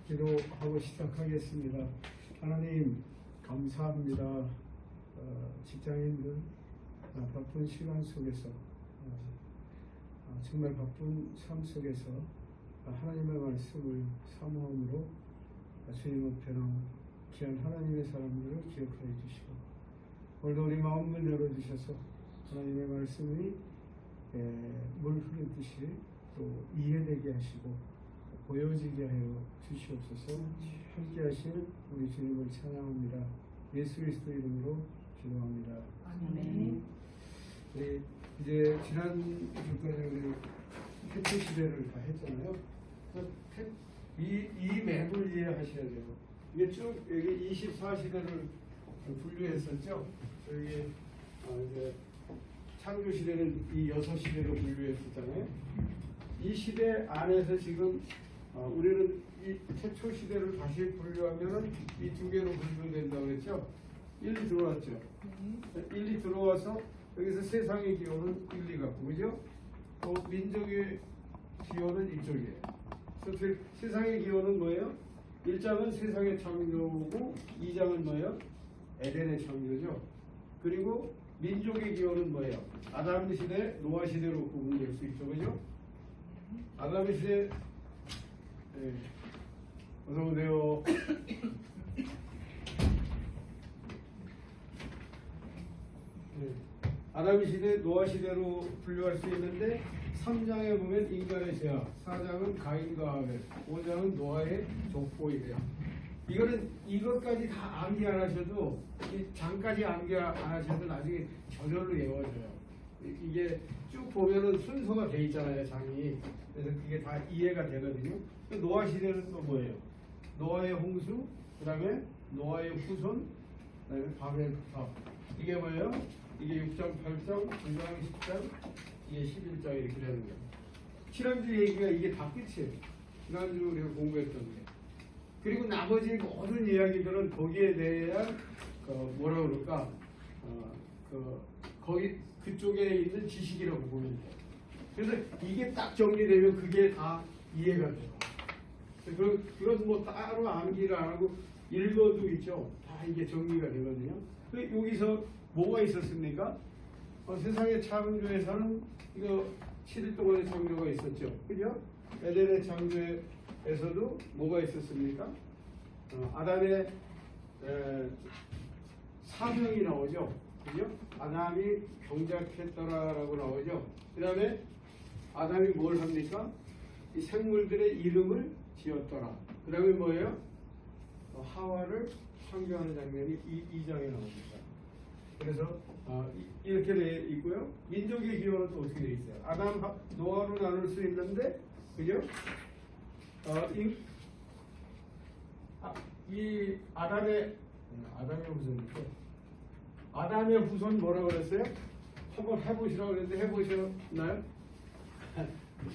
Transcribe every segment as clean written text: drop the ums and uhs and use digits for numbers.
기도하고 시작하겠습니다. 하나님 감사합니다. 직장인들 바쁜 시간 속에서 정말 바쁜 삶 속에서 하나님의 말씀을 사모함으로 주님 앞에나 귀한 하나님의 사람들을 기억하여 주시고 오늘도 우리 마음을 열어주셔서 하나님의 말씀이 물 흐르듯이 또 이해되게 하시고 보여지게 하여 주시옵소서. 함께 하신 우리 주님을 찬양합니다. 예수 그리스도 이름으로 기도합니다. 아멘. 네, 이제 지난 주까지 우리 태초 시대를 다 했잖아요. 이 맵을 이해하셔야 돼요. 이게 쭉 여기 24시대를 분류했었죠. 저희 이제 창조 시대는 이 6시대로 분류했었잖아요. 이 시대 안에서 지금 우리는 이 태초 시대를 다시 분류하면은 이 두 개로 분류된다고 그랬죠. 1이 들어왔죠. 1이 들어와서 여기서 세상의 기호는 1, 2가 그죠? 또 민족의 기호는 이쪽이에요. 그래서 세상의 기호는 뭐예요? 1장은 세상의 창조고 2장은 뭐예요? 에덴의 창조죠. 그리고 민족의 기호는 뭐예요? 아담 시대, 노아 시대로 구분될 수 있죠. 그죠? 아담 시대 어서 오세요. 아담 시대, 노아 시대로 분류할 수 있는데 3장에 보면 인간의 죄악, 4장은 가인과 아벨, 5장은 노아의 족보이래요. 이거는 이것까지 다 암기 안 하셔도 이 장까지 암기 안 하셔도 나중에 저절로 외워져요. 이게 쭉 보면은 순서가 돼 있잖아요, 장이. 그래서 그게 다 이해가 되거든요. 노아 시대는 또 뭐예요? 노아의 홍수, 그 다음에 노아의 후손, 그 다음에 바벨 탑. 이게 뭐예요? 이게 6장, 8장, 9장, 10장, 이게 11장 이렇게 되는 거예요. 지난주 얘기가 이게 다 끝이에요. 지난주 우리가 공부했던 게. 그리고 나머지 모든 이야기들은 거기에 대한 뭐라 그럴까? 거기 그쪽에 있는 지식이라고 보면 돼요. 그래서 이게 딱 정리되면 그게 다 이해가 돼요. 그건 뭐 따로 암기를 안 하고 읽어도 있죠. 다 이게 정리가 되거든요. 여기서 뭐가 있었습니까? 세상의 창조에서는 이거 7일 동안의 창조가 있었죠. 그죠? 에덴의 창조에서도 뭐가 있었습니까? 아담의 사명이 나오죠. 그죠? 아담이 경작했더라라고 나오죠. 그 다음에 아담이 뭘 합니까? 이 생물들의 이름을 지었더라. 그 다음에 뭐예요? 하와를 창조하는 장면이 이 장에 나옵니다. 그래서 이렇게 돼 있고요. 민족의 기호는 또 어떻게 돼 있어요? 아담, 노아로 나눌 수 있는데, 그죠? 이 아담의 후손이죠. 아담의 후손 뭐라고 그랬어요? 한번 해보시라고 그랬는데 해보셨나요?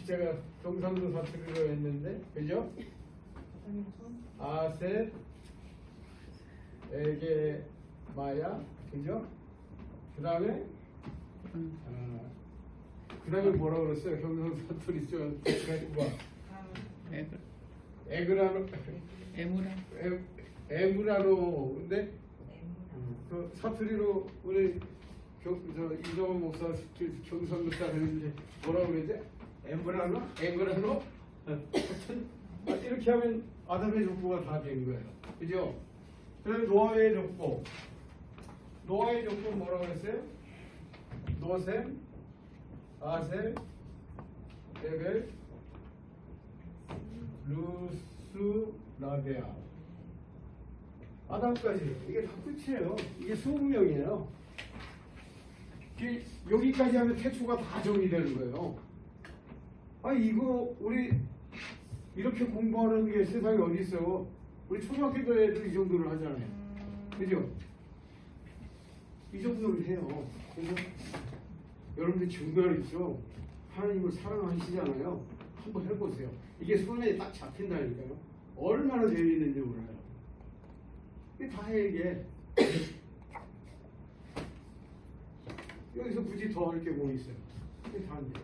제가 경상도 사투리로 했는데, 그죠? 아셋, 에게, 마야, 그죠? 그 다음에 뭐라고 그랬어요? 경상도 사투리 좀 에그라노, 에무라노. 근데 그 사투리로 우리 이정원 목사 경상도 사람인데 뭐라고 그러지? 에무라노? 하여튼 이렇게 하면 아담의 족보가 다 된 거예요. 그죠? 그다음에 노아의 족보. 노아의 족보 뭐라고 했어요? 노셈, 아셈, 에벨, 루스, 라베아. 아담까지. 이게 다 끝이에요. 이게 20명이에요. 여기까지 하면 태초가 다 정리되는 거예요. 이거 우리 이렇게 공부하는 게 세상에 어디 있어? 우리 초등학교 애들 이 정도를 하잖아요. 그죠? 이 정도를 해요. 그래서 여러분들 증거를 있죠. 하나님을 사랑하시잖아요. 한번 해보세요. 이게 손에 딱 잡힌다니까요. 얼마나 재미있는지 몰라요. 이게 다 해, 이게. 여기서 굳이 더 할 게 뭐 있어요? 이게 다 안 돼요.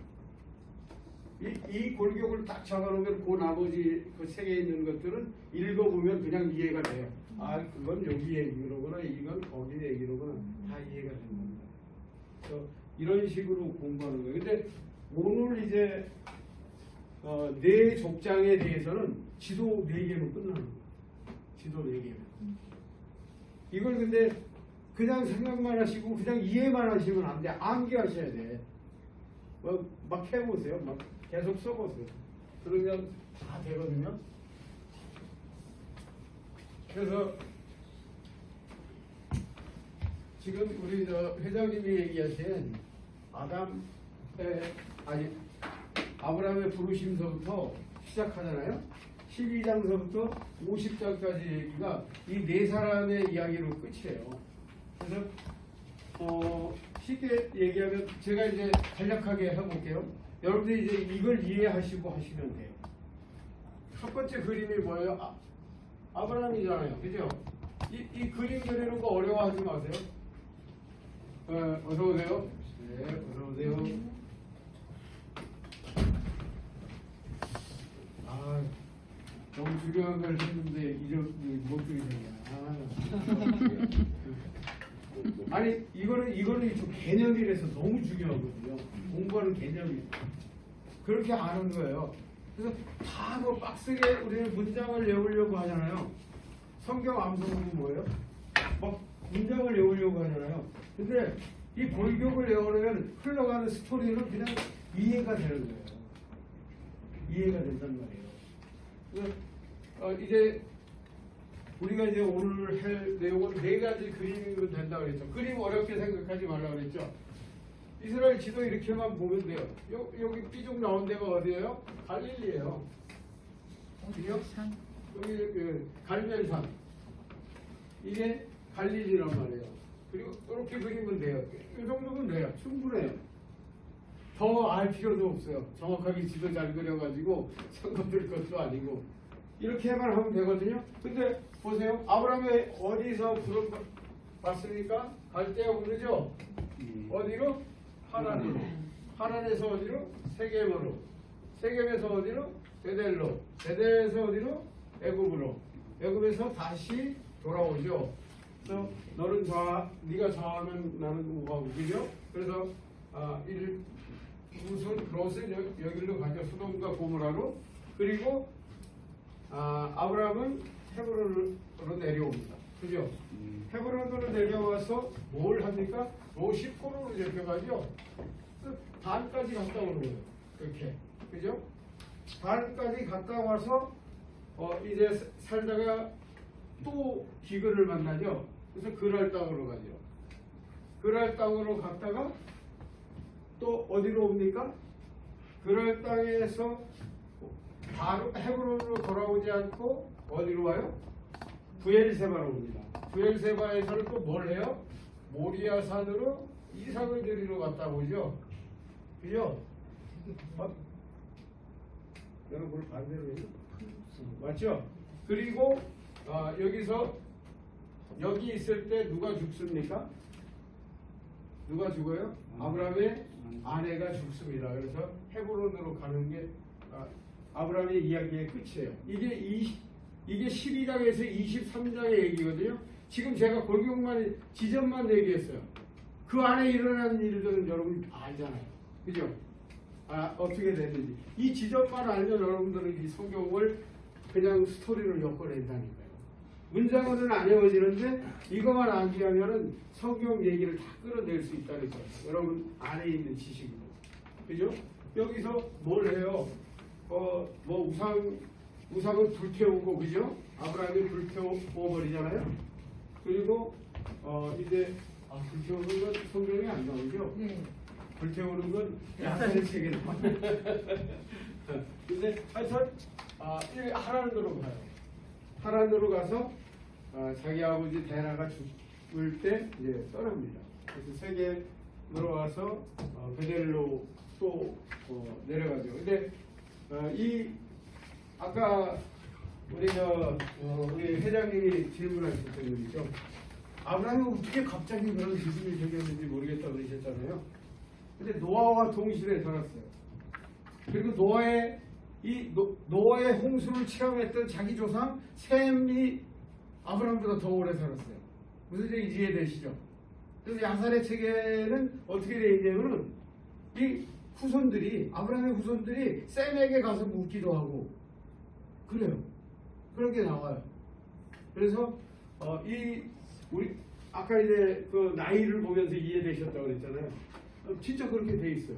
이 골격을 딱 잡아놓으면 그 나머지 그 세 개 있는 것들은 읽어보면 그냥 이해가 돼요. 아, 그건 여기 얘기로구나, 이건 거기 얘기로구나, 다 이해가 되는 겁니다. 그래서 이런 식으로 공부하는 거예요. 근데 오늘 이제 네 족장에 대해서는 지도 4개로 끝나는 거예요. 지도 4개로. 이걸 근데 그냥 생각만 하시고 그냥 이해만 하시면 안 돼. 암기하셔야 돼. 막 해보세요. 막 계속 써보세요. 그러면 다 되거든요. 그래서 지금 우리 회장님이 얘기하신 아브라함의 부르심서부터 시작하잖아요. 12장서부터 50장까지 얘기가 이 네 사람의 이야기로 끝이에요. 그래서 쉽게 얘기하면 제가 이제 간략하게 해볼게요. 여러분들이 이제 이걸 이해하시고 하시면 돼요. 첫 번째 그림이 뭐예요? 아브라함이잖아요. 그죠? 이 그림 그리는 거 어려워하지 마세요. 어서 오세요. 네, 어서 오세요. 아, 너무 중요한 걸 했는데 못 그리냐. 아니 이거는 좀 개념이라서 너무 중요하거든요. 공부하는 개념이 그렇게 아는 거예요. 그래서 다 뭐 빡세게 우리는 문장을 외우려고 하잖아요. 성경 암송은 뭐예요? 막 문장을 외우려고 하잖아요. 근데 이 골격을 외우려면 흘러가는 스토리는 그냥 이해가 되는 거예요. 이해가 된단 말이에요. 그래서 이제 우리가 이제 오늘 할 내용은 4가지 그림이면 된다고 그랬죠. 그림 어렵게 생각하지 말라고 그랬죠. 이스라엘 지도 이렇게만 보면 돼요. 여기 삐죽 나온 데가 어디예요? 갈릴리예요. 어디요? 여기 갈멜산. 이게 갈릴리란 말이에요. 그리고 이렇게 그리면 돼요. 이 정도면 돼요. 충분해요. 더 알 필요도 없어요. 정확하게 지도 잘 그려가지고 선거들 것도 아니고 이렇게만 하면 되거든요. 근데 보세요. 아브라함이 어디서 부름 받습니까? 갈대아 부르죠. 어디로? 하란으로. 하란에서 어디로? 세겜으로. 세겜에서 어디로? 베델로. 베델에서 어디로? 애굽으로. 애굽에서 다시 돌아오죠. 그래서 너는 네가 좌하면 나는 우하고, 그죠? 그래서 무슨 롯을 여기로 가죠. 소돔과 고모라로. 그리고 아브라함은 헤브론으로 내려옵니다. 그죠? 헤브론으로 내려와서 뭘 합니까? 롯이 포로로 잡혀가죠. 단까지 갔다 오는 거예요. 이렇게. 그죠? 단까지 갔다 와서 이제 살다가 또 기근을 만나죠. 그래서 그랄 땅으로 가죠. 그랄 땅으로 갔다가 또 어디로 옵니까? 그랄 땅에서 바로 헤브론으로 돌아오지 않고 어디로 와요? 브엘세바로 옵니다. 브엘세바에서는 또 뭘 해요? 모리아 산으로 이삭을 데리러 갔다 오죠. 그죠? 여러분 반대로 해요? 맞죠? 그리고 여기서 여기 있을 때 누가 죽습니까? 누가 죽어요? 아브라함의 아내가 죽습니다. 그래서 헤브론으로 가는 게 아브라함의 이야기의 끝이에요. 이게 12장에서 23장의 얘기거든요. 지금 제가 골격만 지점만 얘기했어요. 그 안에 일어나는 일들은 여러분이 다 알잖아요. 그죠? 어떻게 됐는지. 이 지점만 알면 여러분들은 이 성경을 그냥 스토리로 엮어낸다니까요. 문장은 안 외워지는데 이것만 암기하면은 성경 얘기를 다 끌어낼 수 있다는 거예요. 여러분 안에 있는 지식으로. 그죠? 여기서 뭘 해요? 뭐 우상은 불태우고, 그죠? 아브라함이 불태워버리잖아요. 그리고 이제 불태우는 건 성경에 안 나오죠? 네. 불태우는 건 야사의 책에 나와요. 근데 하여튼 하란으로 가요. 하란으로 가서 자기 아버지 데라가 죽을 때 이제 떠납니다. 그래서 세겜으로 와서 베델로 또 내려가죠. 근데 아까 우리 회장님이 질문하셨던 분이죠. 아브라함이 어떻게 갑자기 그런 믿음이 생겼는지 모르겠다고 그러셨잖아요. 근데 노아와 동시대에 살았어요. 그리고 노아의 홍수를 체험했던 자기 조상 셈이 아브라함보다 더 오래 살았어요. 무슨 얘기인지 이해되시죠? 그래서 야살의 체계는 어떻게 되어 있냐면은 이 후손들이 아브라함의 후손들이 셈에게 가서 묻기도 하고 그래요. 그런 게 나와요. 그래서 우리 아까 이제 그 나이를 보면서 이해되셨다고 그랬잖아요. 진짜 그렇게 돼 있어요.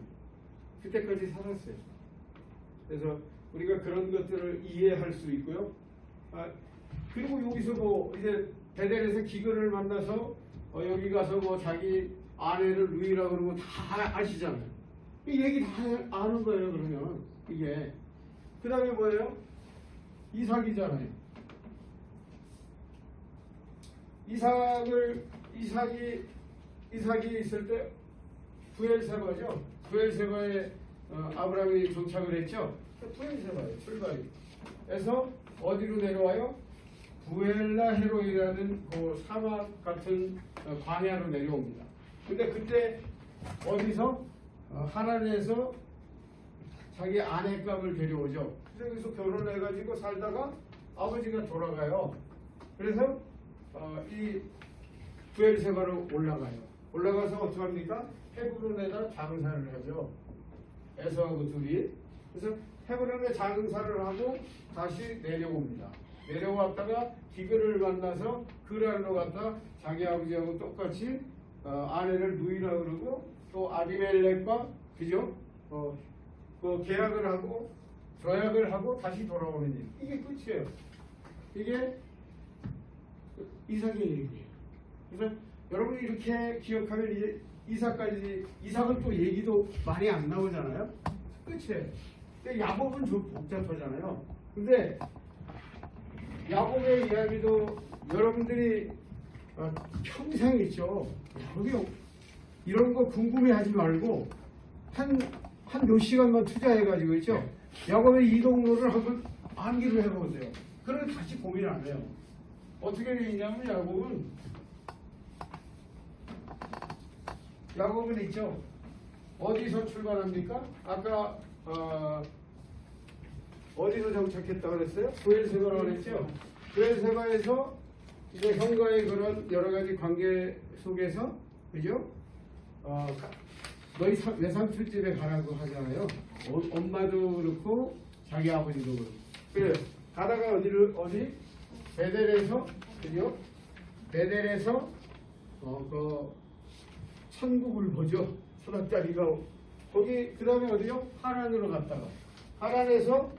그때까지 살았어요. 그래서 우리가 그런 것들을 이해할 수 있고요. 그리고 여기서 뭐 이제 베델에서 기근을 만나서 여기 가서 뭐 자기 아내를 루이라 그러고 다 아시잖아요. 이 얘기 다 아는 거예요. 그러면 이게 그 다음에 뭐예요? 이삭이잖아요. 이삭이 있을 때 부엘세바죠. 부엘세바에 아브라함이 도착을 했죠. 부엘세바예요. 출발이. 그래서 어디로 내려와요? 부엘라 헤로이라는 그 사막 같은 광야로 내려옵니다. 근데 그때 어디서 하란에서 자기 아내감을 데려오죠. 그래서 여기서 결혼해가지고 살다가 아버지가 돌아가요. 그래서 이 부엘세바로 올라가서 어떻게 합니까? 헤브론에다 장사를 하죠. 에서하고 둘이. 그래서 헤브론에 장사를 하고 다시 내려옵니다. 내려왔다가 기근을 만나서 그랄로 갔다 자기 아버지하고 똑같이 아내를 누이라 그러고 또 아비멜렉과 그죠? 그 계약을 하고 조약을 하고 다시 돌아오는 일. 이게 끝이에요. 이게 이삭의 얘기예요. 그래서 여러분이 이렇게 기억하면 이제 이삭은 또 얘기도 많이 안 나오잖아요. 끝이에요. 근데 야곱은 좀 복잡하잖아요. 근데 야곱의 이야기도 여러분들이 평생 있죠. 여기 이런 거 궁금해하지 말고 한 몇 시간만 투자해가지고 있죠. 야곱의 이동로를 한번 암기를 해보세요. 그러면 다시 고민 안 해요. 어떻게 되어 있냐면 야곱은 있죠. 어디서 출발합니까? 아까 어디서 정착했다고 그랬어요? 부엘세바라고 그랬죠. 부엘세바에서 이제 형과의 그런 여러 가지 관계 속에서 그죠? 너희 외삼촌 집에 가라고 하잖아요. 엄마도 그렇고 자기 아버지도 그렇고. 그래 가다가 어디 베델에서 그죠? 베델에서 그 천국을 보죠. 사닥다리가 거기 그 다음에 어디요? 하란으로 갔다가 하란에서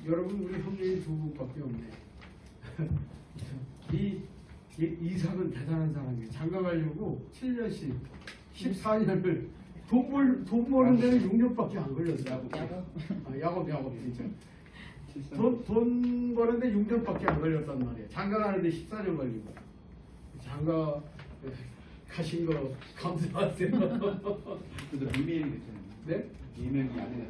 여러분 우리 형님이 두 분밖에 없네. 이삭은 대단한 사람이에요. 장가 가려고 7년씩 14년을 돈 버는 데는 6년밖에 안 걸렸어요. 야곱 진짜. 돈 버는데 6년밖에 안 걸렸단 말이에요. 장가 가는데 14년 걸린 거야. 장가 가신 거 감사하세요. 그래도 이메일이 괜찮아요. 네? 이메일이 아니에요.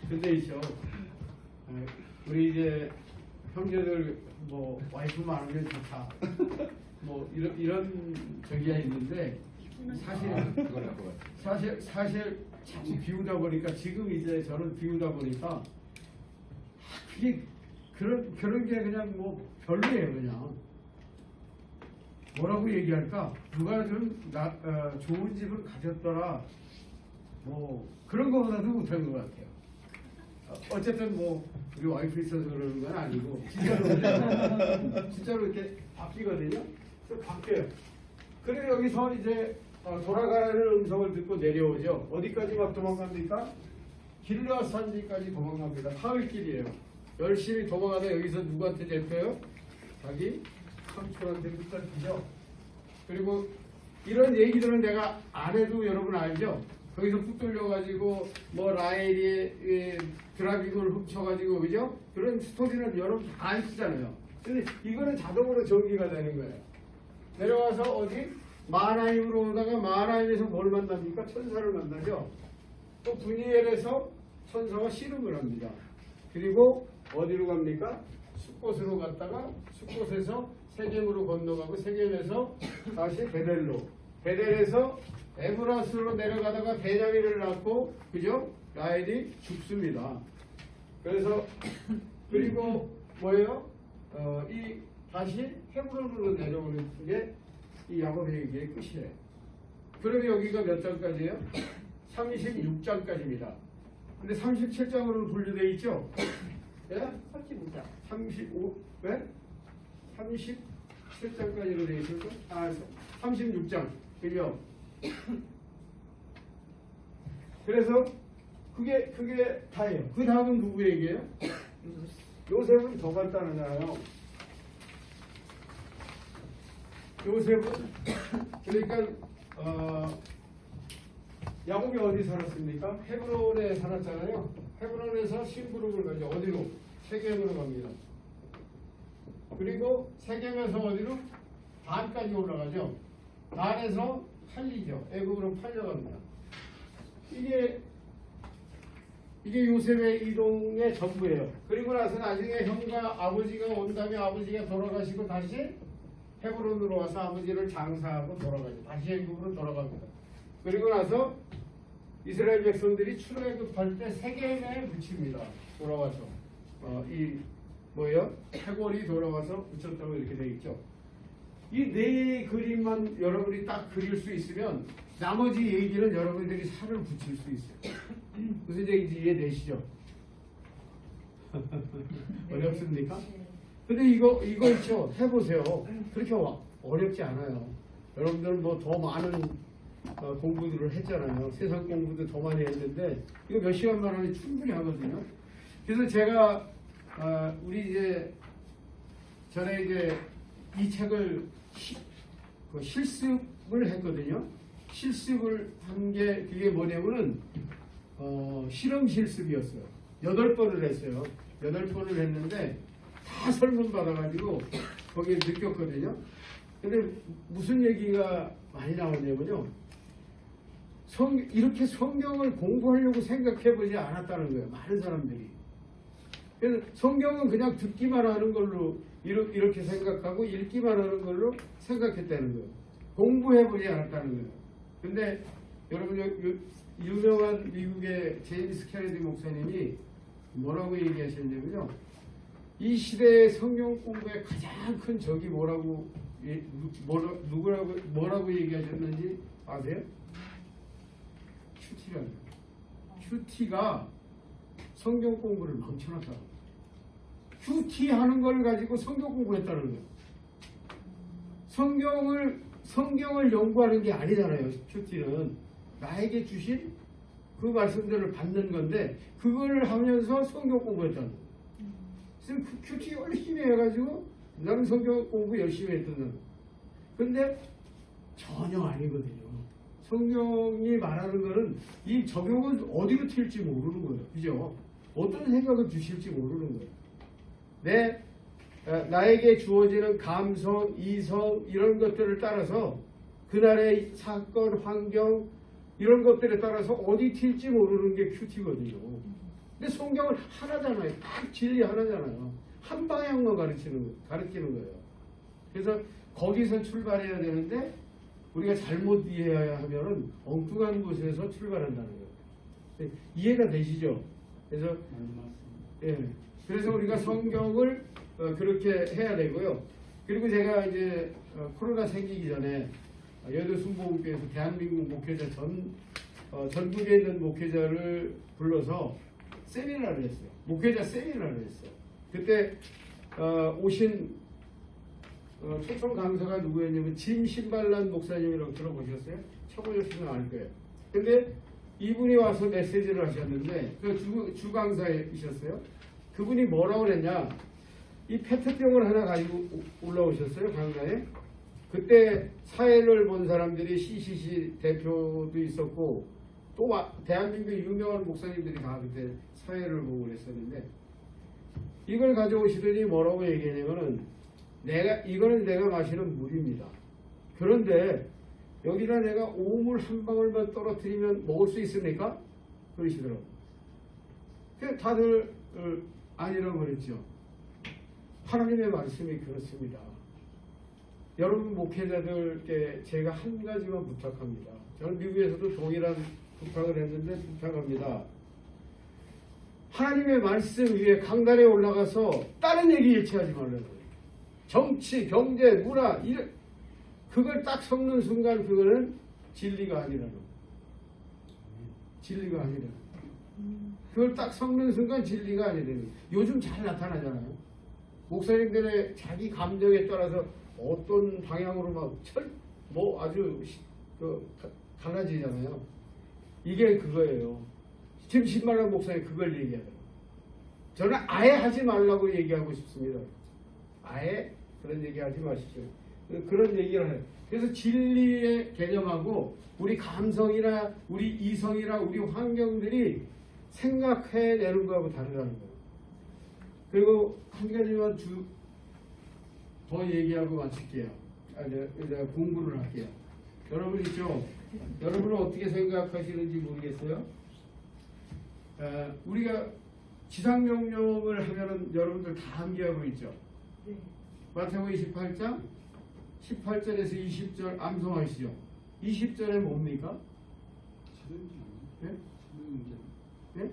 근데 있죠. 우리 이제 형제들 뭐 와이프 많으면 좋다. 뭐 이런 저기가 있는데 사실 자꾸 비우다 보니까 지금 이제 저는 비우다 보니까 그게 그런 게 그냥 뭐 별로예요. 그냥 뭐라고 얘기할까? 누가 좀 좋은 집을 가졌더라. 뭐 그런 거보다도 못한 것 같아요. 어쨌든 뭐 우리 와이프 있어서 그러는 건 아니고 진짜로 이렇게 바뀌거든요. 그래서 바뀌어요. 그리고 여기서 이제 돌아가라는 음성을 듣고 내려오죠. 어디까지 막 도망갑니까? 길르앗 산지까지 도망갑니다. 사흘길이에요. 열심히 도망가다 여기서 누구한테 잡혀요? 자기 삼촌한테 붙잡히죠. 그리고 이런 얘기들은 내가 안 해도 여러분 알죠? 거기서 붙들려가지고 뭐 라헬이 드라비고를 훔쳐가지고 그죠? 그런 스토리는 여러분 다 아시잖아요. 근데 이거는 자동으로 전기가 되는 거예요. 내려와서 어디? 마하나임으로 오다가 마하나임에서 뭘 만납니까? 천사를 만나죠. 또 분이엘에서 천사가 씨름을 합니다. 그리고 어디로 갑니까? 숫곳으로 갔다가 숫곳에서 세겜으로 건너가고 세겜에서 다시 베델로, 베델에서 에브라스로 내려가다가 베냐민을 낳고, 그죠? 라헬이 죽습니다. 그래서 그리고 뭐예요? 이 다시 헤브론으로 내려오는 게 이 야곱의 얘기의 끝이에요. 그럼 여기가 몇 장까지예요? 36장까지입니다. 근데 37장으로 분류되어 있죠? 예? 35장. 35, 네? 37장까지로 되어 있을까? 36장. 그죠? 그래서 그게 다예요. 그 다음은 누구 얘기예요? 요셉은 더 간단하잖아요. 요셉은 그러니까 야곱이 어디 살았습니까? 헤브론에 살았잖아요. 헤브론에서 심부름을 가죠. 어디로? 세겜으로 갑니다. 그리고 세겜에서 어디로? 단까지 올라가죠. 단에서 팔리죠. 애굽으로 팔려갑니다. 이게 요셉의 이동의 전부예요. 그리고 나서 나중에 형과 아버지가 온 다음에 아버지가 돌아가시고 다시 헤브론으로 와서 아버지를 장사하고 돌아가죠. 다시 애굽으로 돌아갑니다. 그리고 나서 이스라엘 백성들이 출애굽할 때 세겜에 묻힙니다. 돌아와서 이 뭐예요? 해골이 돌아와서 묻혔다고 이렇게 돼 있죠. 이 네 그림만 여러분이 딱 그릴 수 있으면 나머지 얘기는 여러분들이 살을 붙일 수 있어요. 무슨 얘기인지 이해되시죠? 어렵습니까? 근데 이거 있죠. 해보세요. 그렇게 어렵지 않아요. 여러분들은 뭐 더 많은 공부들을 했잖아요. 세상 공부도 더 많이 했는데 이거 몇 시간만 하면 충분히 하거든요. 그래서 제가 우리 전에 이 책을 실습을 했거든요. 실습을 한 게 그게 뭐냐면은 실험 실습이었어요. 8번을 했어요. 8번을 했는데 다 설문 받아가지고 거기에 느꼈거든요. 근데 무슨 얘기가 많이 나오냐면요. 이렇게 성경을 공부하려고 생각해보지 않았다는 거예요. 많은 사람들이. 그래서 성경은 그냥 듣기만 하는 걸로 이렇게 생각하고 읽기만 하는 걸로 생각했다는 거예요. 공부해보지 않았다는 거예요. 근데 여러분 유명한 미국의 제임스 케네디 목사님이 뭐라고 얘기하셨냐면요. 이 시대의 성경 공부의 가장 큰 적이 뭐라고 얘기하셨는지 아세요? 큐티라는 거예요. 큐티가 성경 공부를 망쳐놨다고. 큐티 하는 걸 가지고 성경 공부했다는 거예요. 성경을 연구하는 게 아니잖아요. 큐티는 나에게 주신 그 말씀들을 받는 건데 그걸 하면서 성경 공부했다는 거예요. 그래서 그 큐티 열심히 해가지고 나는 성경 공부 열심히 했던 거예요. 근데 전혀 아니거든요. 성경이 말하는 거는 이 적용은 어디로 튈지 모르는 거예요. 그죠? 어떤 생각을 주실지 모르는 거예요. 나에게 주어지는 감성, 이성 이런 것들을 따라서 그날의 사건, 환경 이런 것들에 따라서 어디 튈지 모르는 게 큐티거든요. 근데 성경은 하나잖아요. 딱 진리 하나잖아요. 한 방향만 가르치는 거예요. 그래서 거기서 출발해야 되는데 우리가 잘못 이해해야 하면은 엉뚱한 곳에서 출발한다는 거예요. 이해가 되시죠? 그래서 그래서 우리가 성경을 그렇게 해야 되고요. 그리고 제가 이제 코로나 생기기 전에 여의도 순복음교회에서 대한민국 목회자 전국에 있는 목회자를 불러서 세미나를 했어요. 목회자 세미나를 했어요. 그때 오신 초청 강사가 누구였냐면 짐 신발란 목사님이라고 들어보셨어요? 쳐보셨으면 알 거예요. 근데 이분이 와서 메시지를 하셨는데 그 주 강사이셨어요. 그분이 뭐라고 그랬냐? 이 페트병을 하나 가지고 올라오셨어요, 강사에. 그때 사회를 본 사람들이 CCC 대표도 있었고 또 대한민국 유명한 목사님들이 다 그때 사회를 보고 그랬었는데 이걸 가져오시더니 뭐라고 얘기하냐면은 이거는 내가 마시는 물입니다. 그런데 여기다 내가 오물 한 방울만 떨어뜨리면 먹을 수 있습니까? 그러시더라고요. 다들 아니라고 그랬죠. 하나님의 말씀이 그렇습니다. 여러분 목회자들께 제가 한 가지만 부탁합니다. 저는 미국에서도 동일한 부탁을 했는데 부탁합니다. 하나님의 말씀 위에 강단에 올라가서 다른 얘기 일치하지 말라고요. 정치, 경제, 문화 이런 그걸 딱 섞는 순간 그거는 진리가 아니라는 거예요. 진리가 아니라. 그걸 딱 섞는 순간 진리가 아니라는 거예요. 요즘 잘 나타나잖아요. 목사님들의 자기 감정에 따라서 어떤 방향으로 뭐 아주 달라지잖아요. 이게 그거예요. 지금 신말란 목사님 그걸 얘기하더라고요. 저는 아예 하지 말라고 얘기하고 싶습니다. 아예 그런 얘기 하지 마십시오. 그런 얘기를 해요. 그래서 진리의 개념하고 우리 감성이나 우리 이성이나 우리 환경들이 생각해내는 거하고 다르다는 거예요. 그리고 한 가지만 더 얘기하고 마칠게요. 내가 공부를 할게요. 여러분 있죠? 여러분은 어떻게 생각하시는지 모르겠어요. 우리가 지상명령을 하면은 여러분들 다 암기하고 있죠? 네. 마태복음 28장 18절에서 20절 암송하시죠. 20절에 뭡니까? 네? 네?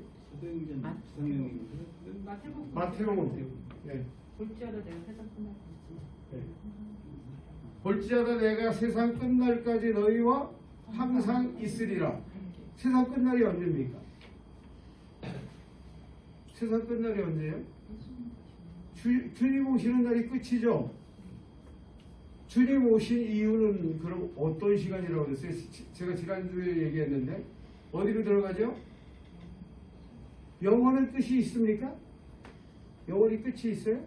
마태복음. 네. 볼지어다 내가 세상 끝날까지. 네. 볼지어다 내가 세상 끝날까지 너희와 항상 있으리라. 세상 끝날이 언제입니까? 세상 끝날이 언제예요? 주님 오시는 날이 끝이죠. 주님 오신 이유는 그럼 어떤 시간이라고 그랬어요? 제가 지난주에 얘기했는데 어디로 들어가죠? 영원한 끝이 있습니까? 영원히 끝이 있어요?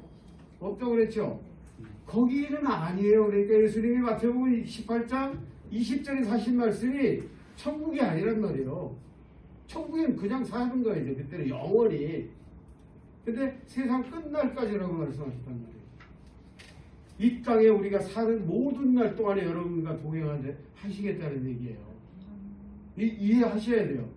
없다고 그랬죠? 거기는 아니에요. 그러니까 예수님이 마태복음 18장 20절에 하신 말씀이 천국이 아니란 말이에요. 천국엔 그냥 사는 거예요. 그때는 영원히. 근데 세상 끝날까지라고 말씀하셨단 말이에요. 이 땅에 우리가 사는 모든 날 동안에 여러분과 동행하시겠다는 얘기예요. 이해하셔야 돼요.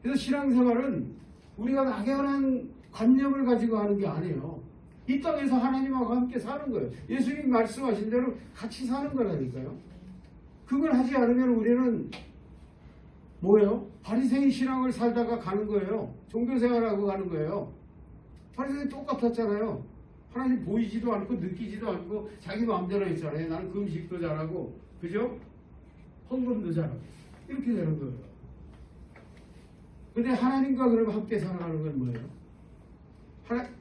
그래서 신앙생활은 우리가 막연한 관념을 가지고 하는 게 아니에요. 이 땅에서 하나님하고 함께 사는 거예요. 예수님 말씀하신 대로 같이 사는 거라니까요. 그걸 하지 않으면 우리는 뭐예요? 바리새인 신앙을 살다가 가는 거예요. 종교생활하고 가는 거예요. 바리새인 똑같았잖아요. 하나님 보이지도 않고 느끼지도 않고 자기 마음대로 했잖아요. 나는 금식도 잘하고 그죠? 헌금도 잘하고 이렇게 되는 거예요. 근데 하나님과 그러면 함께 살아가는 건 뭐예요?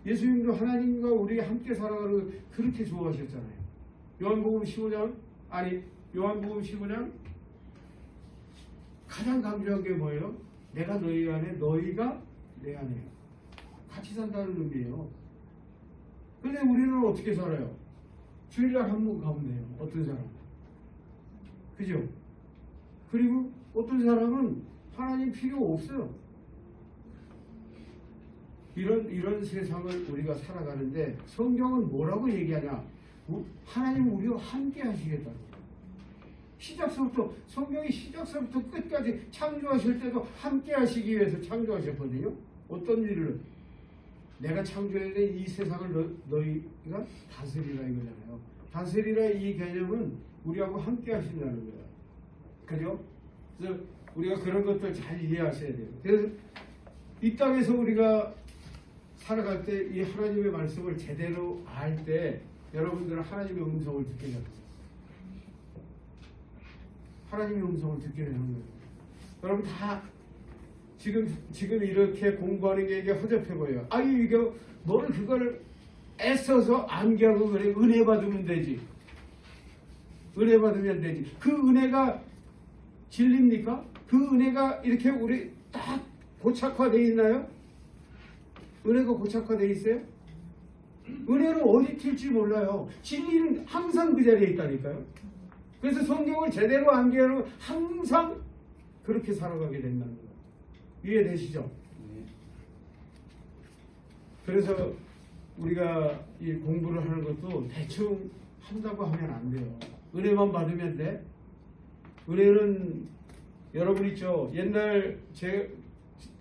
예수님도 하나님과 우리 함께 살아가는 걸 그렇게 좋아하셨잖아요. 요한복음 15장 가장 강조한 게 뭐예요? 내가 너희 안에 너희가 내 안에 같이 산다는 의미예요. 근데 우리는 어떻게 살아요? 주일날 한 번 가면 돼요. 어떤 사람은. 그죠? 그리고 어떤 사람은 하나님 필요 없어요. 이런 세상을 우리가 살아가는데 성경은 뭐라고 얘기하냐? 하나님 우리와 함께 하시겠다는 거예요. 성경이 시작서부터 끝까지 창조하실 때도 함께 하시기 위해서 창조하셨거든요. 어떤 일을? 내가 창조해낸 이 세상을 너희가 다스리라 이거잖아요. 다스리라 이 개념은 우리하고 함께 하신다는 거예요. 그죠? 그래서 우리가 그런 것들 잘 이해하셔야 돼요. 그래서 이 땅에서 우리가 살아갈 때 이 하나님의 말씀을 제대로 알 때 여러분들은 하나님의 음성을 듣게 되는 거예요. 하나님의 음성을 듣게 되는 거예요. 여러분 다 지금 이렇게 공부하는 게 이게 허접해 보여요. 아니 이게 너를 그걸 애써서 암기하고 그래. 은혜 받으면 되지. 은혜 받으면 되지. 그 은혜가 진리입니까? 그 은혜가 이렇게 우리 딱 고착화되어 있나요? 은혜가 고착화되어 있어요? 은혜는 어디 튈지 몰라요. 진리는 항상 그 자리에 있다니까요. 그래서 성경을 제대로 암기하면 항상 그렇게 살아가게 된다는 거예요. 이해되시죠? 네. 그래서 우리가 이 공부를 하는 것도 대충 한다고 하면 안 돼요. 은혜만 받으면 돼. 은혜는 여러분 있죠.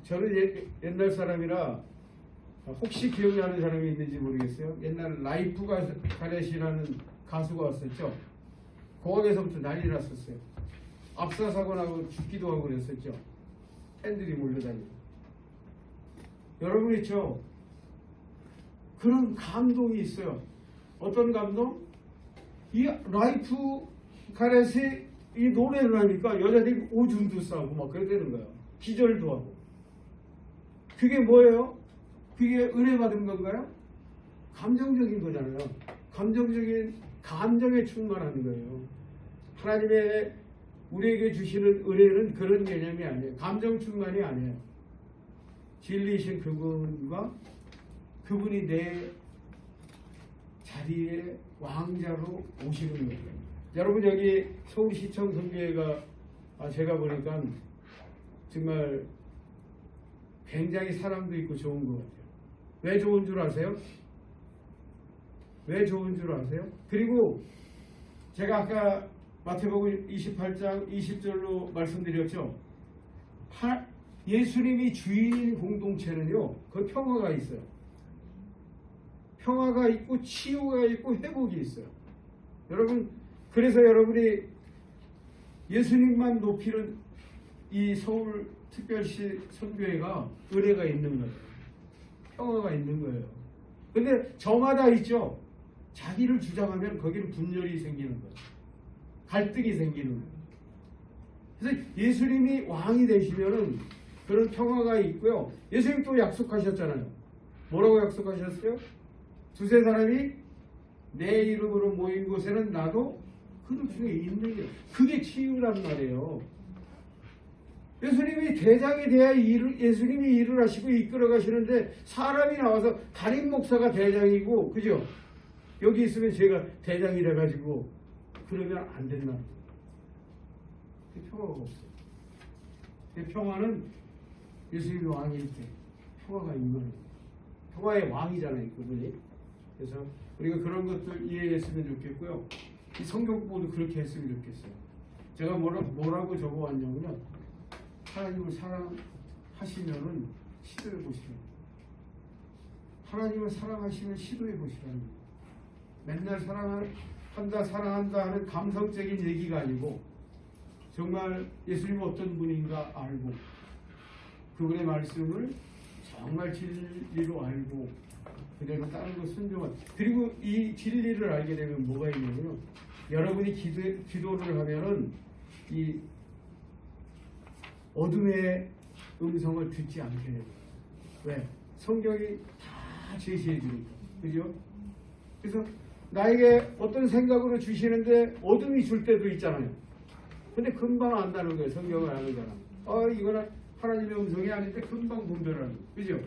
저는 옛날 사람이라 혹시 기억나는 사람이 있는지 모르겠어요. 옛날 라이프 가렛이라는 가수가 왔었죠. 공항에서부터 난리 났었어요. 압사 사고 나고 죽기도 하고 그랬었죠. 팬들이 몰려다니고. 여러분 있죠? 그런 감동이 있어요. 어떤 감동? 이 라이프 가렛이 이 노래를 하니까 여자들이 오줌도 싸고 막 그러는 거예요. 기절도 하고. 그게 뭐예요? 그게 은혜 받은 건가요? 감정적인 거잖아요. 감정적인 감정에 충만하는 거예요. 하나님의 우리에게 주시는 은혜는 그런 개념이 아니에요. 감정 충만이 아니에요. 진리이신 그분과 그분이 내 자리에 왕자로 오시는 거예요. 여러분 여기 서울시청 선교회가 제가 보니까 정말 굉장히 사람도 있고 좋은 것 같아요. 왜 좋은 줄 아세요? 왜 좋은 줄 아세요? 그리고 제가 아까 마태복음 28장 20절로 말씀드렸죠. 예수님이 주인인 공동체는요, 그 평화가 있어요. 평화가 있고 치유가 있고 회복이 있어요. 여러분, 그래서 여러분이 예수님만 높이는 이 서울특별시 선교회가 은혜가 있는 거예요. 평화가 있는 거예요. 근데 저마다 있죠. 자기를 주장하면 거기는 분열이 생기는 거예요. 갈등이 생기는 거예요. 그래서 예수님이 왕이 되시면은 그런 평화가 있고요. 예수님 또 약속하셨잖아요. 뭐라고 약속하셨어요? 두세 사람이 내 이름으로 모인 곳에는 나도 그들 중에 있는 게, 그게 치유란 말이에요. 예수님이 대장이 돼야 예수님이 일을 하시고 이끌어 가시는데 사람이 나와서 담임 목사가 대장이고, 그죠? 여기 있으면 제가 대장이 돼가지고 그러면 안 된다. 그 평화가 없어요. 그 평화는 예수님이 왕일 때 평화가 있는 거예요. 평화의 왕이잖아요, 그분이. 그래서 우리가 그런 것들 이해했으면 좋겠고요. 이 성경 공부도 그렇게 했으면 좋겠어요. 제가 뭐라고 적어왔냐면요. 하나님을 사랑하시면은 시도해 보시라. 하나님을 사랑하시면 시도해 보시라는 거예요. 맨날 사랑한다 하는 감성적인 얘기가 아니고 정말 예수님은 어떤 분인가 알고 그분의 말씀을 정말 진리로 알고 그대로 따르는 거 순종한. 그리고 이 진리를 알게 되면 뭐가 있냐면요. 여러분이 기도를 하면은 이 어둠의 음성을 듣지 않게 돼요. 왜? 성경이 다 제시해 주니까. 그죠? 그래서 나에게 어떤 생각으로 주시는데 어둠이 줄 때도 있잖아요. 근데 금방 안다는 거예요. 성경을 아는 사람. 이거는 하나님의 음성이 아닌데 금방 분별하는 거예요. 그죠?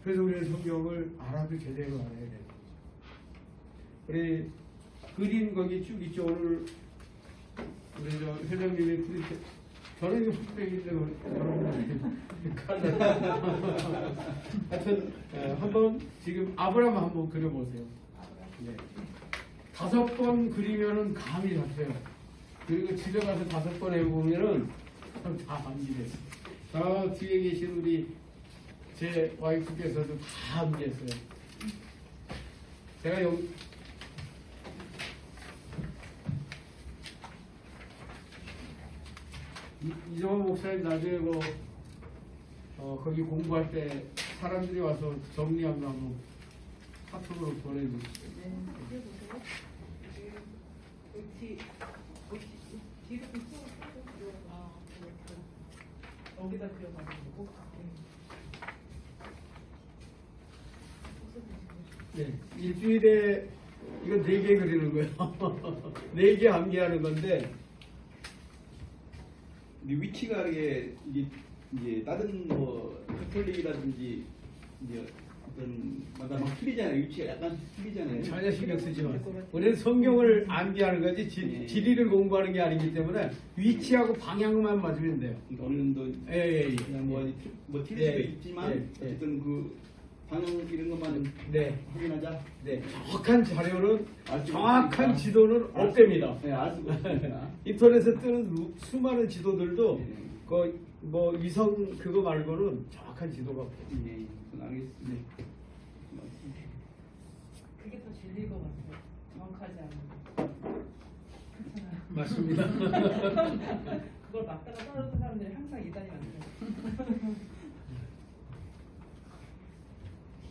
그래서 우리는 성경을 알아도 제대로 알아야 돼요. 우리 그림 거기 쭉 있죠. 오늘 우리 저 회장님이 그렇게 저는 이거 흑백인데 여러분들 하여튼 한번 지금 아브라함 한번 그려보세요. 네. 5번 그리면은 감이 잡혀요. 그리고 집에 가서 5번 해보면은 다 암기됐어요. 저 뒤에 계신 우리 제 와이프께서도 다 암기했어요. 제가 여기 이정원 목사님 나중에 거기 공부할 때 사람들이 와서 정리한 거 한번 카톡으로 보내주세요. 네, 이제 보세요. 뒤로 좀 풀어주세요. 여기다 그려가지고. 네, 일주일에 이거 4개 그리는 거예요. 4개 암기하는 건데. 위치가 이게 다른 뭐 카톨릭이라든지 이제 어떤 마다 막 틀리잖아요. 위치가 약간 틀리잖아요. 전혀 신경 쓰지 마세요. 우리는 성경을 암기하는 거지 지리를 공부하는 게 아니기 때문에 위치하고 방향만 맞으면 돼요. 그러니까 어느 정도 그냥 뭐 틀릴 수도 있지만 어쨌든 그 방향 이런 것만 확인하자. 네, 정확한 자료는 정확한 없으니까. 지도는 없답니다. 네, 알 수가 없으니까. 인터넷에 뜨는 수많은 지도들도 뭐 위성 그거 말고는 정확한 지도가 없어요. 네, 알겠습니다. 그게 더 진리인 것 같아요. 정확하지 않은 거. 그렇잖아요. 맞습니다. 그걸 막다가 떨어졌던 사람들이 항상 이단이 많아요.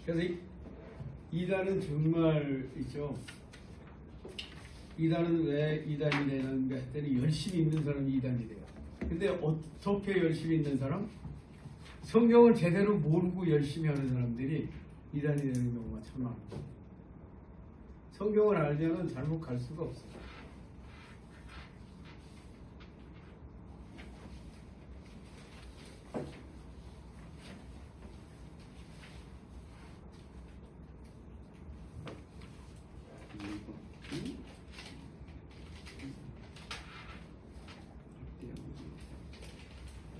그래서 이단은 정말 있죠. 이단은 왜 이단이 되는가 했더니 열심히 있는 사람이 이단이 돼요. 근데 어떻게 열심히 있는 사람? 성경을 제대로 모르고 열심히 하는 사람들이 이단이 되는 경우가 참 많아요. 성경을 알면은 잘못 갈 수가 없어요.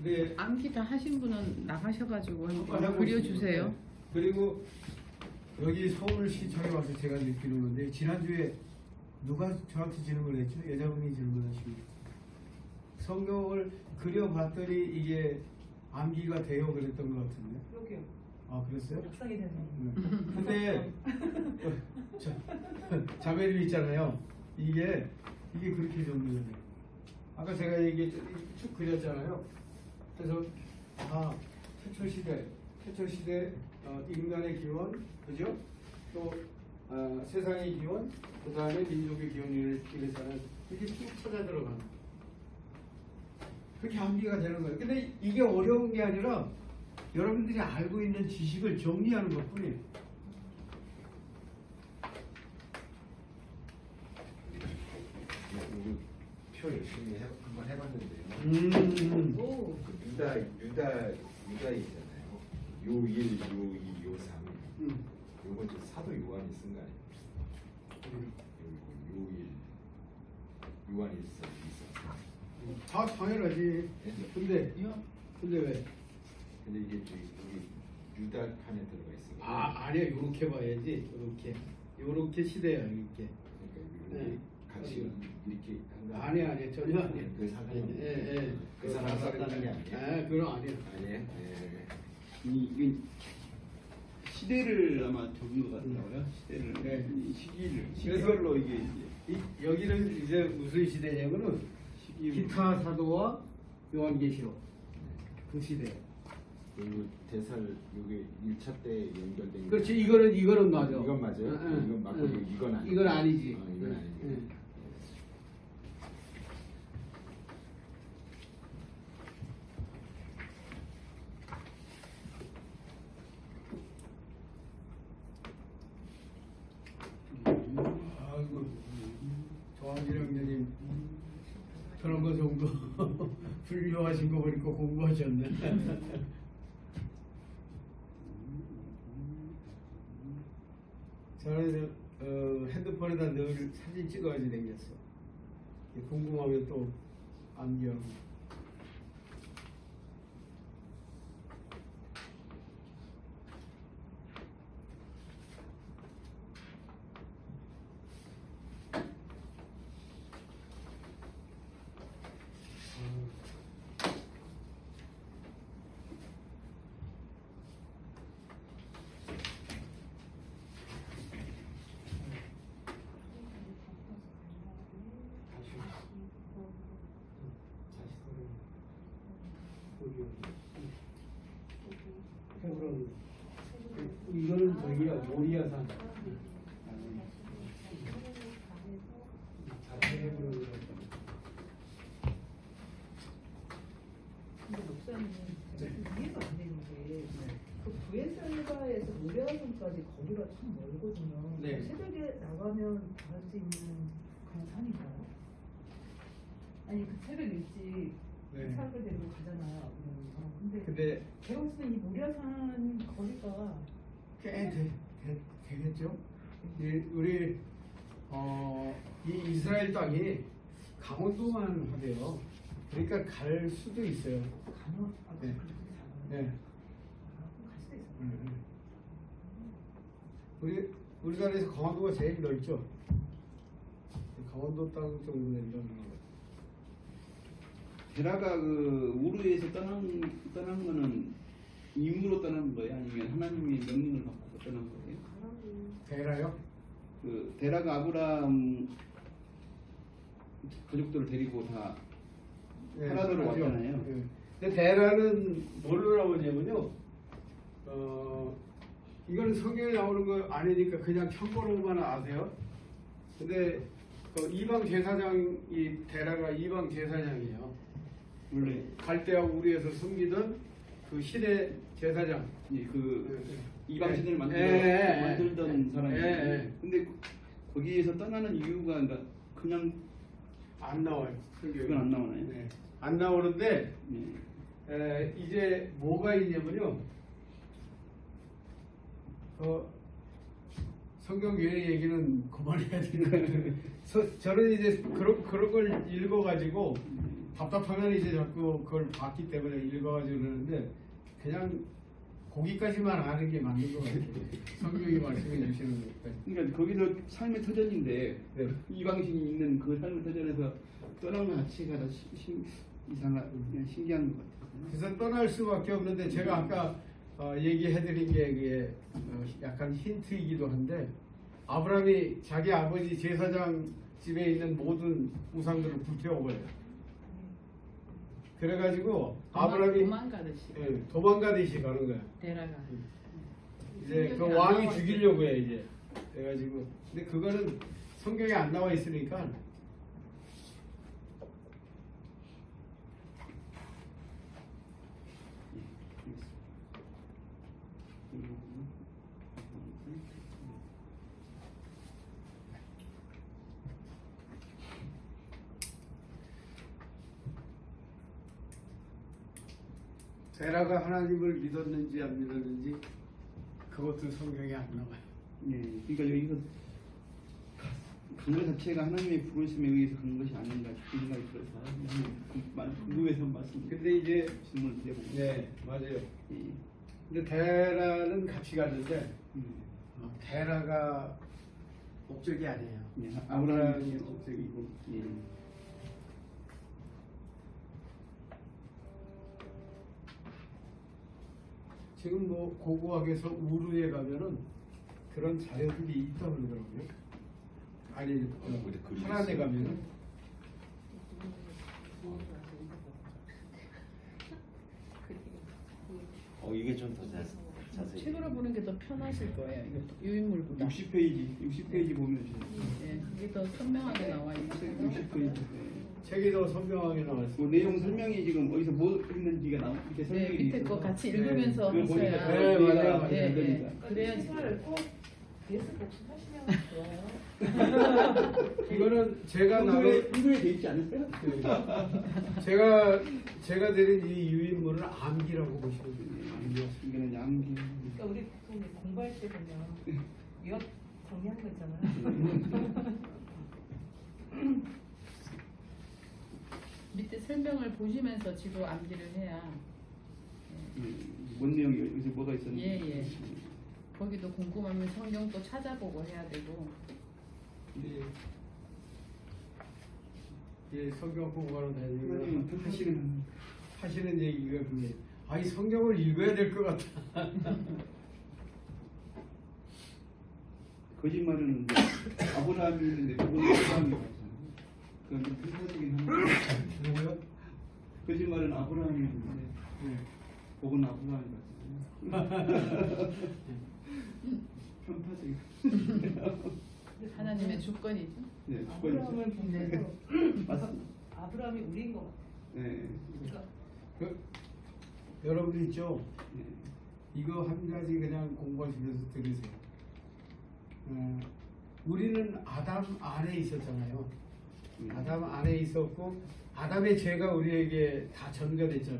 근데 암기 다 하신 분은 나가셔가지고 한번 하고 그려주세요. 있습니다. 그리고 여기 서울시청에 와서 제가 느끼는 건데 지난주에 누가 저한테 질문을 했죠? 여자분이 질문하시고 성경을 그려봤더니 이게 암기가 돼요 그랬던 것 같은데. 여기요. 아 그랬어요? 묵상이 되는. 근데 자매님 있잖아요. 이게 그렇게 정리가 돼요. 아까 제가 얘기 쭉 그렸잖아요. 그래서 태초 시대 인간의 기원, 그죠? 또 세상의 기원, 그 다음에 민족의 기원을 이래서는 이렇게 쭉 찾아 들어가는. 그렇게 암기가 되는 거예요. 근데 이게 어려운 게 아니라 여러분들이 알고 있는 지식을 정리하는 것뿐이에요. 우리 표 열심히 한번 해봤는데요. 오. 그 유다 있잖아요. 요1, 요2, 요3. 요거 저 사도 요한이 쓴 거 아니에요? 요1, 요한이 있어. 다 당연하지. 근데 왜? 근데 이게 우리 유다 칸에 들어가 있어요. 아니야. 요렇게 봐야지. 요렇게 시대야. 이렇게. 그러니까 네. 같이 이렇게 한 거. 아니야. 전혀 아니야. 그 상관이 없네. 예. 그 사람 썼다는 게 아니에요. 그건 아니야. 아니에요. 이 시대를 아마 적은 것 같더라고요. 시대를, 네. 이 시기별로 이게 이제 여기는 이제 무슨 시대냐면은 기타 사도와 요한계시록 그 시대. 그리고 대살 요게 1차 때 연결된 거. 그렇지. 이거는 맞아. 이건 맞아요? 이건 맞고 이건 아니고. 이건 아니지. 이건 아니지. 아이고, 조한진 형님 저런 거 정도 훌륭하신 거 보니까 공부하셨네. 저는 핸드폰에다 늘 사진 찍어야지 되겠어. 궁금하면 또 암기하고. 이거는 저기야 모리아산. 근데 목사님 이해가 안 되는 게 그 부에살바에서 모래화산까지 거리가 참 멀거든요. 네. 새벽에 나가면 갈 수 있는 그런 산인가요? 아니 그 새벽 일찍 네. 사람들 데리고 가잖아요. 근데 근데 제가 봤을 때 이 모리아산 거리가 꽤 되겠죠? 우리 이 이스라엘 땅이 강원도만 하대요. 그러니까 갈 수도 있어요. 가능? 네. 그렇게 작아요? 네. 갈 수도 있어요. 우리나라에서 강원도가 제일 넓죠. 강원도 땅 정도 된다는 거. 베라가 그 우르에서 떠난 거는 임무로 떠난 거예요? 아니면 하나님이 명령을 받고 떠난 거예요? 베라요? 그 데라가 아브라함 가족들을 데리고 다 네, 하나로 그렇죠. 왔잖아요. 네. 근데 데라는 뭘로 나오냐면요. 이거는 성경에 나오는 거 아니니까 그냥 참고로만 아세요. 근데 이방 제사장이 데라가 이방 제사장이에요. 원래 갈대아 우리에서 섬기던 그 시대 제사장. 그 네. 이방 신을 만들던 사람이에요. 예. 근데 거기에서 떠나는 이유가 그러니까 그냥 안 나와요. 그건 안 나오나요? 네. 안 나오는데 네. 이제 뭐가 있냐면요. 성경 외의 얘기는 그만해야 되는 저는 이제 그런 걸 읽어가지고 답답하면 이제 자꾸 그걸 봤기 때문에 읽어가지고 그러는데 그냥 거기까지만 아는 게 맞는 것 같아요. 성경이 말씀해 주시는 거니까. 그러니까 거기서 삶의 터전인데 네. 이방신이 있는 그 삶의 터전에서 떠난 것 자체가 다 그냥 신기한 것 같아요. 그래서 떠날 수밖에 없는데 제가 아까 얘기해드린 게 그게 약간 힌트이기도 한데 아브라함이 자기 아버지 제사장 집에 있는 모든 우상들을 불태워버려요. 그래가지고 아브라함이 도망가듯이 예, 도망가듯이 가는 거야. 데라가 이제 그 성경에 안 왕이 나와 죽이려고 해 이제. 그래가지고 근데 그거는 성경에 안 나와 있으니까. 데라가 하나님을 믿었는지 안 믿었는지 그것도 성경에 안 나와요. 네, 그러니까 여기서 간 것 자체가 하나님의 부르심에 의해서 간 것이 아닌가 싶은 생각이 들어서 궁금해서 근데 이제 질문을 드려보고 네 맞아요. 예. 근데 데라는 같이 갔는데 데라가 목적이 아니에요. 예, 아브라함이 목적이고. 예. 지금 뭐 고고학에서 우르에 가면은 그런 자료들이 있다고 그러더라고요. 아니 어디 글이 하란에 있어요? 가면은 이게 좀 더 자세히. 책으로 보는 게 더 편하실 거예요. 이것도 유인물보다. 60페이지 보면 예, 그게 더 선명하게 나와 있는 60페이지. 책이 더 선명하게 나왔어요. 그 내용 설명이 지금 어디서 뭐 했는지가 이렇게 네, 설명이 밑에 있어서 거 같이 네. 읽으면서 그걸 보니까 하셔야. 네, 맞아요, 맞아요. 예, 예. 되니까. 그래야지. 책을 꼭 예스 복습하시면 좋아요. 이거는 제가 나도 인도에 돼 있지 않을까요? 제가 드린 이 유인물을 암기라고 보시면 돼요. 암기. 이거는 양기. 그러니까 우리 보통 공부할 때 보면 역 정리한 거 있잖아요. 밑에 설명을 보시면서 지도 암기를 해야. 뭔 내용이 여기서 뭐가 있었는지. 예. 거기도 궁금하면 성경 또 찾아보고 해야 되고. 예, 성경 공부하러 다니면 하나님 하시는 얘기가 그게 이 성경을 읽어야 될 것 같다. 거짓말은 아브라함이 있는데 그건 아브라함이 맞잖아요. 그건 좀 편파적인 한데 누구요? 거짓말은 아브라함이 있는데 네. 복은 아브라함이 맞잖아요. 편파적인. 하나님의 주권이죠. 네, 아브라함을 보면서 맞습니다. 아브라함이 우리인 것 같아요. 네. 그러니까 여러분들 있죠? 네. 이거 한 가지 그냥 공부하시면서 들으세요. 우리는 아담 안에 있었잖아요. 아담 안에 있었고 아담의 죄가 우리에게 다 전가됐죠.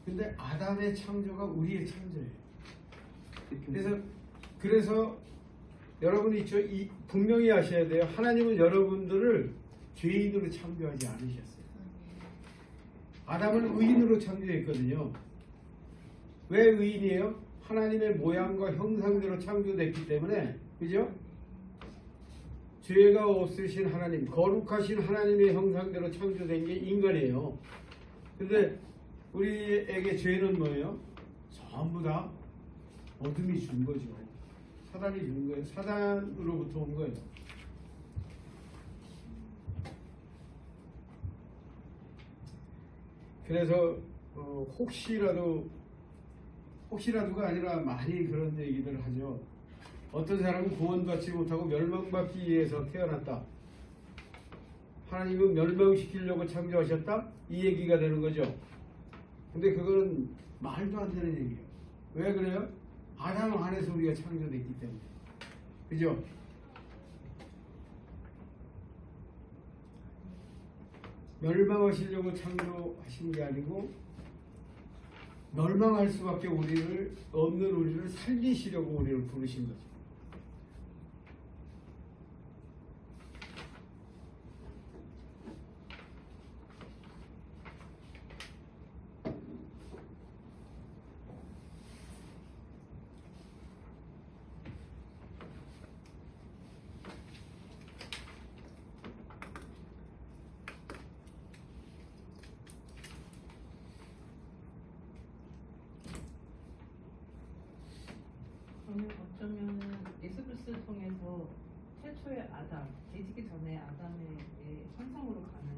근데 아담의 창조가 우리의 창조예요. 그래서 여러분이 있죠. 분명히 아셔야 돼요. 하나님은 여러분들을 죄인으로 창조하지 않으셨어요. 아담은 의인으로 창조했거든요. 왜 의인이에요? 하나님의 모양과 형상대로 창조됐기 때문에, 그죠? 죄가 없으신 하나님, 거룩하신 하나님의 형상대로 창조된 게 인간이에요. 근데 우리에게 죄는 뭐예요? 전부 다 어둠이 준 거죠. 사단이 준 거예요. 사단으로부터 온 거예요. 그래서 혹시라도가 아니라 많이 그런 얘기들 하죠. 어떤 사람은 구원받지 못하고 멸망받기 위해서 태어났다. 하나님은 멸망시키려고 창조하셨다? 이 얘기가 되는 거죠. 근데 그거는 말도 안 되는 얘기예요. 왜 그래요? 아담 안에서 우리가 창조됐기 때문에. 그죠? 멸망하시려고 창조하신 게 아니고 멸망할 수밖에 없는 우리를 살리시려고 우리를 부르신 거죠. 그러면 어쩌면 예수 그리스도를 통해서 최초의 아담, 깨지기 전에 아담의 형상으로 가는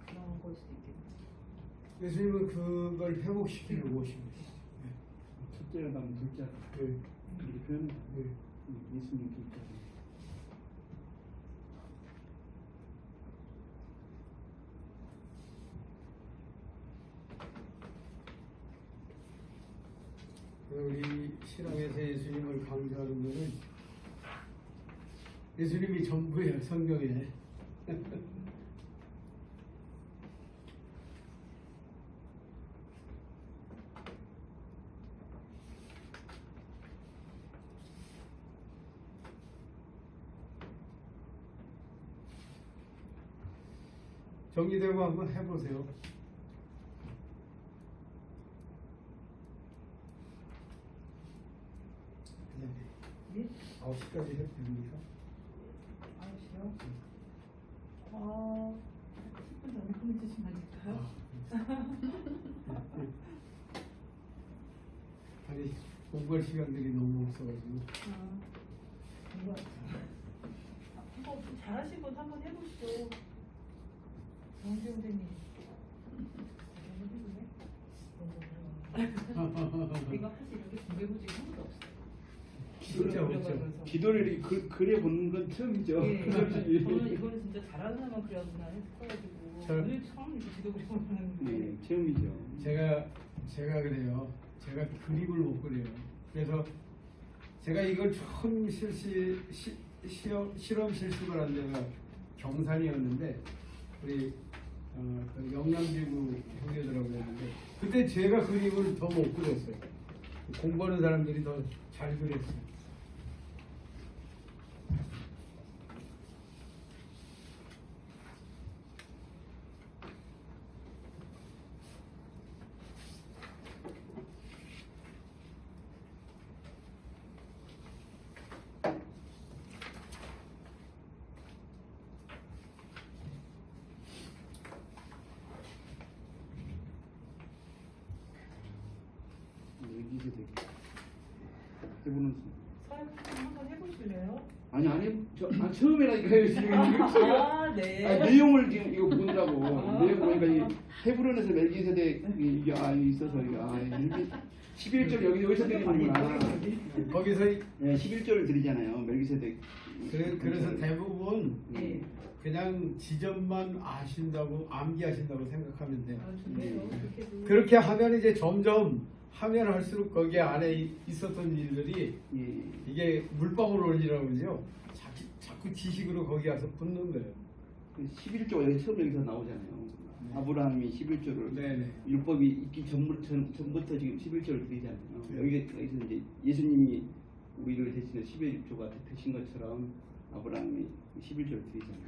그런 걸 수도 있겠네요. 예수님은 그걸 회복시키려고 오신 거죠. 첫째 아담, 둘째 아담 네. 이렇게 표현해요. 네. 예수님 둘째 아담. 우리 신앙에서 예수님을 강조하는 것은 예수님이 전부예요, 성경에. 정리되고 한번 해보세요. 예? 9시까지 해도 됩니까? 아시요? 10분 전에 보내주시면 안 될까요? 아니, 공부할 시간들이 너무 없어가지고. 이거 한번 잘하신 분 한번 해보시죠. 정재 선생님. 우리가 사실 이렇게 공부해본 적이 한 번도 없어요. 진짜 없죠. 기도를 그래 보는 건 처음이죠. 예, 저는 이거는 진짜 잘하는 사람만 그려야구나 했어가지고 저- 오늘 처음 이렇게 기도 그려보는 네, 처음이죠. 제가 그래요. 제가 그림을 못 그려요. 그래서 제가 이걸 처음 실험 실습을 한 데가 경산이었는데 우리 그 영남지구 형제들하고 했는데 그때 제가 그림을 더 못 그렸어요. 공부하는 사람들이 더 잘 그렸어요. 멜기세덱 해보는 수. 서영 한번 해보실래요? 아니 안 해. 처음이라니까요 지금. 아, 네. 내용을 지금 이거 보느라고 내용 보니까 이 헤브론에서 멜기세덱 이게 있어서 이렇게 11절 여기서 드리는구나. 거기서 네, 11절을 드리잖아요. 멜기세덱. 그래서 대부분 예. 그냥 지점만 아신다고 암기하신다고 생각하면 돼요. 아, 좋네요. 그렇게도. 그렇게 하면 이제 점점 하면 할수록 거기 안에 있었던 일들이 예. 이게 물방울 원리라고 그러죠. 자꾸 지식으로 거기 가서 붙는 거예요. 11조 여기 처음 여기서 나오잖아요. 네. 아브라함이 11조를 네네. 율법이 있기 전부터 지금 11조를 드리잖아요. 네. 여기서 이제 예수님이 우리를 대신해 11조가 되신 것처럼 아브라함이 11조를 드리잖아요.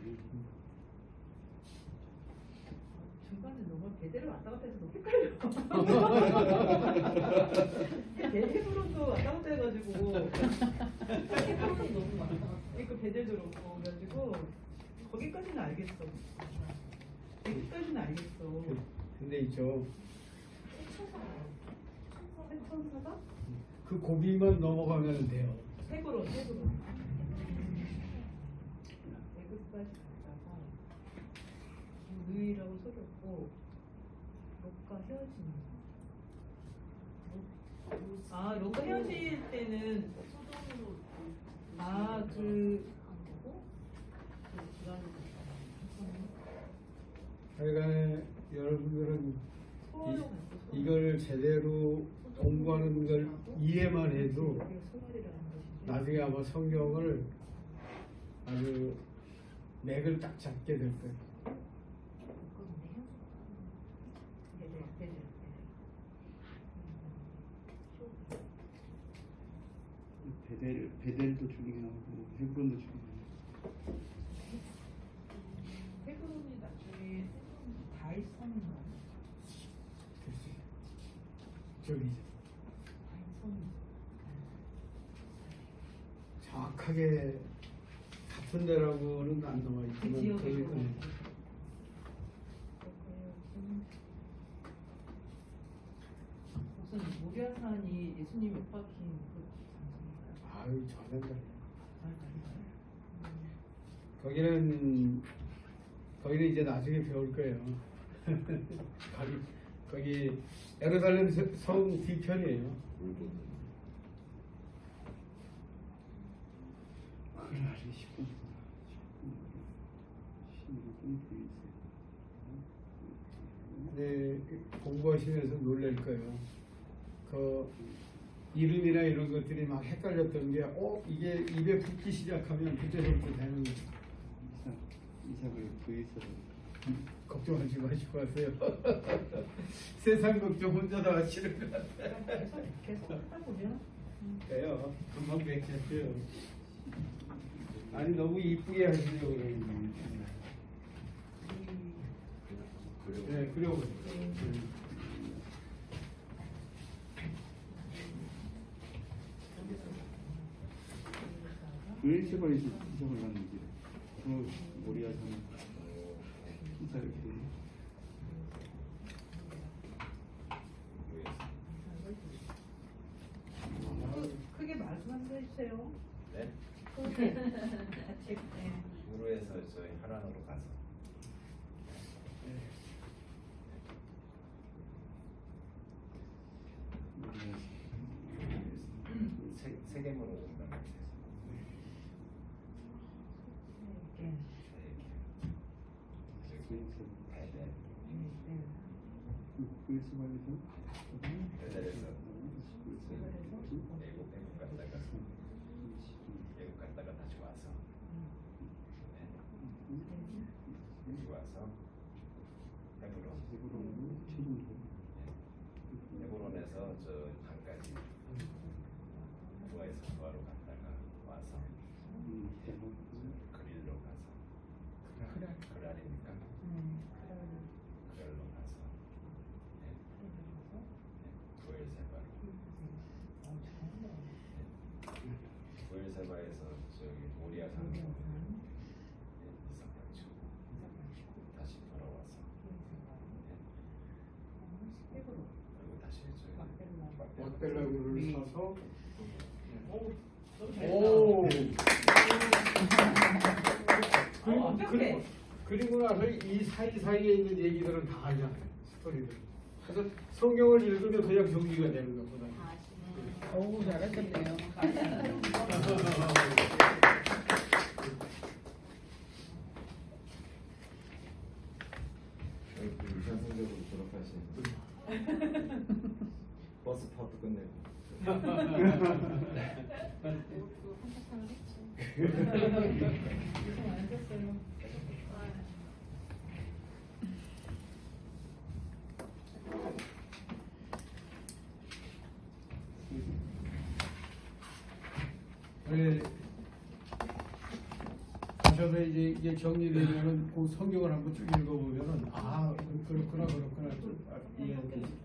중간에 너무 배대를 왔다 갔다 해서 너무 헷갈려. 헤브론도 왔다 갔다 해가지고 헤브론이 너무 많아. 그러니까 배대도 그렇고 그래가지고 거기까지는 알겠어. 여기까지는 알겠어. 근데 있죠. 해천사가? 그 고비만 넘어가면 돼요. 헤브론. 애국까지 갔다가 의라고 속였고 롯과 헤어지는 거. 아, 롯과 헤어질 때는 아, 하여간에 여러분들은 소원을 갖고 이걸 제대로 공부하는 걸 이해만 해도 소원이라는 것이죠. 나중에 아마 성경을 아주 맥을 딱 잡게 될 거예요. 베델도 중요하고 헤브론도 중요하고. 헤브론이 나중에 다윗 성인가요? 글쎄, 저기 다윗 성인. 정확하게 같은 데라고는 안 나와 그 있지만 지역에 거기 무슨 모리아산이 예수님 못 박힌 그 장소인가요? 아유 저는 아, 거기는 이제 나중에 배울 거예요. 거기 예루살렘 성 뒤편이에요. 그날이 10분 16분 네, 공부하시면서 놀랄 거예요. 그 이름이나 이런 것들이 막 헷갈렸던 게, 이게 입에 붙기 시작하면 그때부터 되는 거예요. 이삭을 구했어요. 걱정하지 마시고 하세요. 세상 걱정 혼자 다 하시는 것 같아요. 계속 하다 보면 돼요. 금방 뵙겠어요. 아니 너무 이쁘게 하시려고 그러는데. 네, 그려보세요. 유엔시벌에서 이삭을 낳는지 그 모리아산 이삭을 크게 말씀하셔 주세요. 네? 크게 같이 네. 우르에서 저희 하란으로 가서 세겜으로 온다는 거죠. 네. 유엔시벌에서 베델에서 외국 갔다가 다시 와서 다시 와서 헤브론에서 저 강까지 두아에서 두아로 갔다가 와서 그릴로 가서 그랄이니까 그랄로 가서 부엘세바로 부엘세바에서 저기 모리아산 이삭 바치고 다시 돌아와서 그리고 다시 저기 막벨라구를 사서 오, 그리고, 그리고 나서 이 사이사이에 있는 얘기들은 다 알잖아요. 스토리들. 그래서 성경을 읽으면 그냥 경기가 되는 것보다. 어우 잘하셨네요. 유산 성적으로 졸업하신 버스 타도 끝내고 고생 많으셨어요. 네. 가셔서 이제 정리되면은 그 성경을 한번 쭉 읽어보면은 그렇구나 좀 이해가 되지.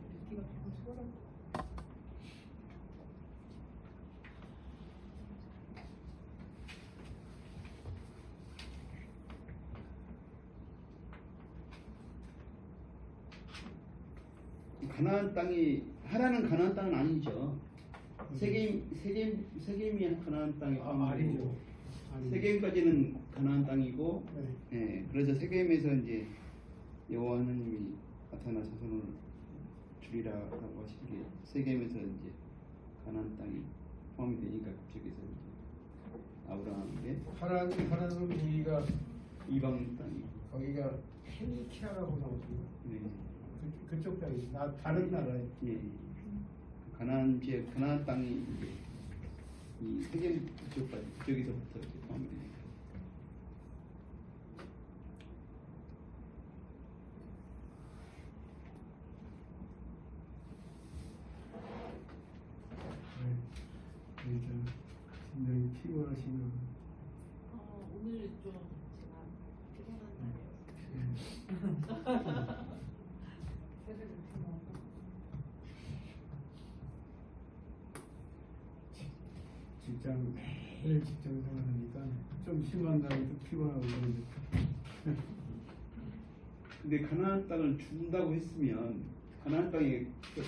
가나안 땅이 하라는 가나안 땅은 아니죠. 세겜이 가나안 땅이 아니죠. 세겜까지는 가나안 땅이고, 네. 그래서 세겜에서 이제 여호와 하나님이 나타나 자손을 주리라고 하시는 게 세겜에서 이제 가나안 땅이 포함이 되니까 그쪽에서 이제 아브라함에게 하나는 거기가 이방 땅이 거기가 페니키아라고 나오거든요. 네. 그쪽 땅이 다른 나라에. 예. 가나안 지역 가나안 땅이 이제 이 세겜 그쪽까지 그쪽에서부터 이렇게 포함이 되니까. 굉장히 피곤하시나. 오늘 좀 제가 피곤한 날이었어요. 새벽에 피곤하고. 직장 매일 직장 생활하니까 좀 심한 날에도 피곤하고 그러는데. 근데 가나안 땅을 준다고 했으면 가나안 땅에 그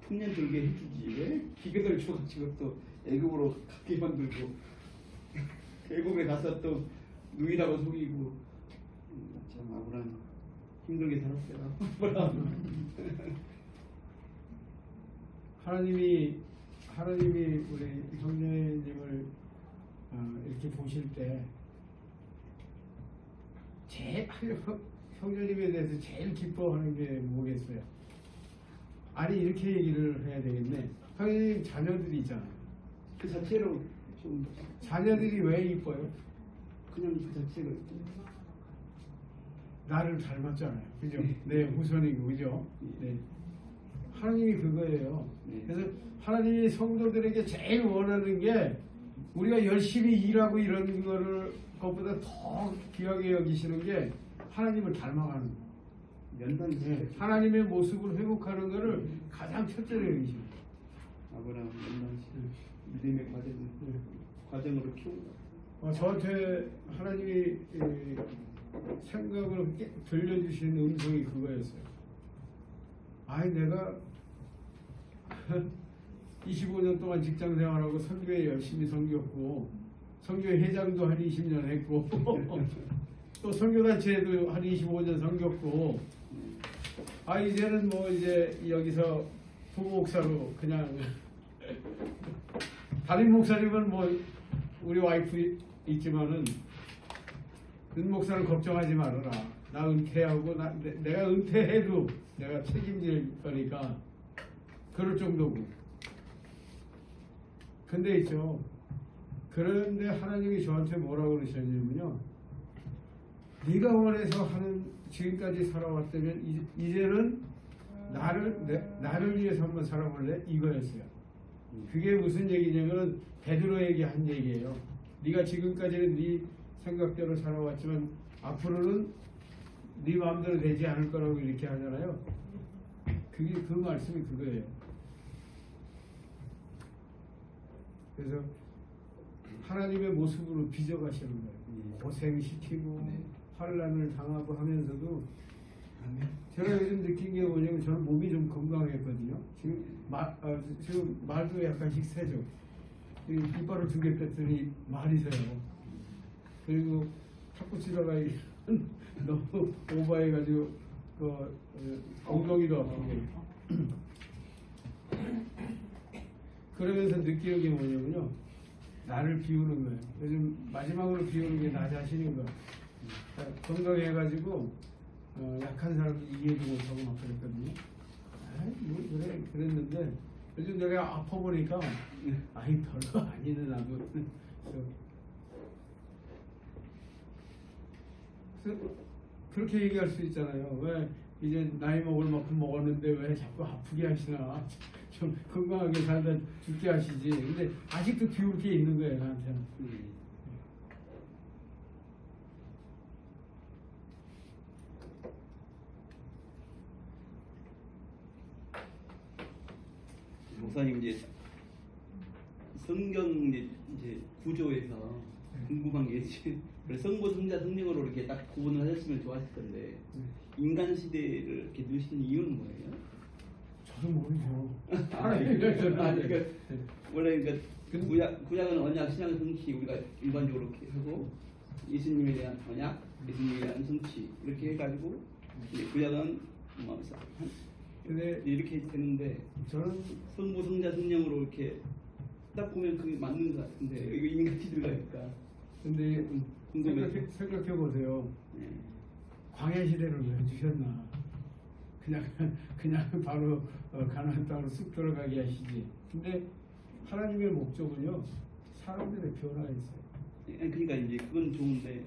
풍년 들게 해주지 왜 기근을 줘가지고 또 애굽으로 가게 만들고 애굽에 가서 또 누이라고 속이고 참 아브라함 힘들게 살았어요. 하나님이 우리 형제님을 이렇게 보실 때 제일 형제님에 대해서 제일 기뻐하는 게 뭐겠어요? 아니 이렇게 얘기를 해야 되겠네. 형제님 자녀들이 있잖아요. 그 자체로 좀 자녀들이 왜 이뻐요? 그냥 그 자체가 나를 닮았잖아요. 그죠? 네. 내 후손이고 그죠? 네. 하나님이 그거예요. 네. 그래서 하나님이 성도들에게 제일 원하는 게 우리가 열심히 일하고 이런 거를 것보다 더 귀하게 여기시는 게 하나님을 닮아가는 거. 연단이 네. 하나님의 모습을 회복하는 거를 가장 첫째로 여기시는 거예요. 아브라함 연단시 믿음의 과정으로 키운다. 저한테 하나님이 생각을 들려주신 음성이 그거였어요. 아니 내가 25년 동안 직장 생활하고 선교에 열심히 섬겼고 선교회 회장도 한 20년 했고 또 선교단체에도 한 25년 섬겼고 이제는 뭐 이제 여기서 부목사로 그냥 담임 목사님은 뭐 우리 와이프 있지만은 은 목사는 걱정하지 말아라. 나 은퇴하고 내가 은퇴해도 내가 책임질 거니까 그럴 정도고. 근데 있죠. 그런데 하나님이 저한테 뭐라고 그러셨냐면요. 네가 원해서 하는 지금까지 살아왔다면 이제는 나를 위해서 한번 살아볼래? 이거였어요. 그게 무슨 얘기냐면 베드로에게 한 얘기예요. 네가 지금까지는 네 생각대로 살아왔지만 앞으로는 네 마음대로 되지 않을 거라고 이렇게 하잖아요. 그게 그 말씀이 그거예요. 그래서 하나님의 모습으로 빚어가시는 거예요. 고생시키고 환난을 당하고 하면서도 제가 요즘 느낀 게 뭐냐면 저는 몸이 좀 건강했거든요. 지금 말도 약간씩 세죠. 이빨을 2개 뺐더니 말이 새요. 그리고 탁구 치다가 너무 오버해가지고 엉덩이도 아프고 그러면서 느끼는 게 뭐냐면요. 나를 비우는 거예요. 요즘 마지막으로 비우는 게 나 자신인 거예요. 건강해가지고 약한 사람도 이해도 못하고 막 그랬거든요. 뭐 그래 그랬는데 요즘 내가 아파 보니까 별거 아니네 나도. 그래서 그렇게 얘기할 수 있잖아요. 왜 이제 나이 먹을 만큼 먹었는데 왜 자꾸 아프게 하시나. 좀 건강하게 살다 죽게 하시지. 근데 아직도 비울 게 있는 거예요 나한테는. 목사님 이제 성경 이제 구조에서 궁금한 게 이제 성부, 성자, 성령으로 이렇게 딱 구분을 하셨으면 좋았을 텐데 인간 시대를 이렇게 넣으시는 이유는 뭐예요? 저도 모르죠. 그러니까 원래 그러니까 구약은 언약, 신약은 성취 우리가 일반적으로 이렇게 하고 예수님에 대한 언약, 예수님에 대한 성취 이렇게 해가지고 구약은 근데 이렇게 되는데 저는 성부 성자 성령으로 이렇게 딱 보면 그게 맞는 것 같은데 이거 인간이 들어가니까 근데 궁금해서. 생각해 보세요. 네. 광야 시대를 왜 주셨나? 그냥 바로 가나안 땅으로 쑥 들어가게 하시지. 근데 하나님의 목적은요, 사람들의 변화였어요. 그러니까 이제 그건 좋은데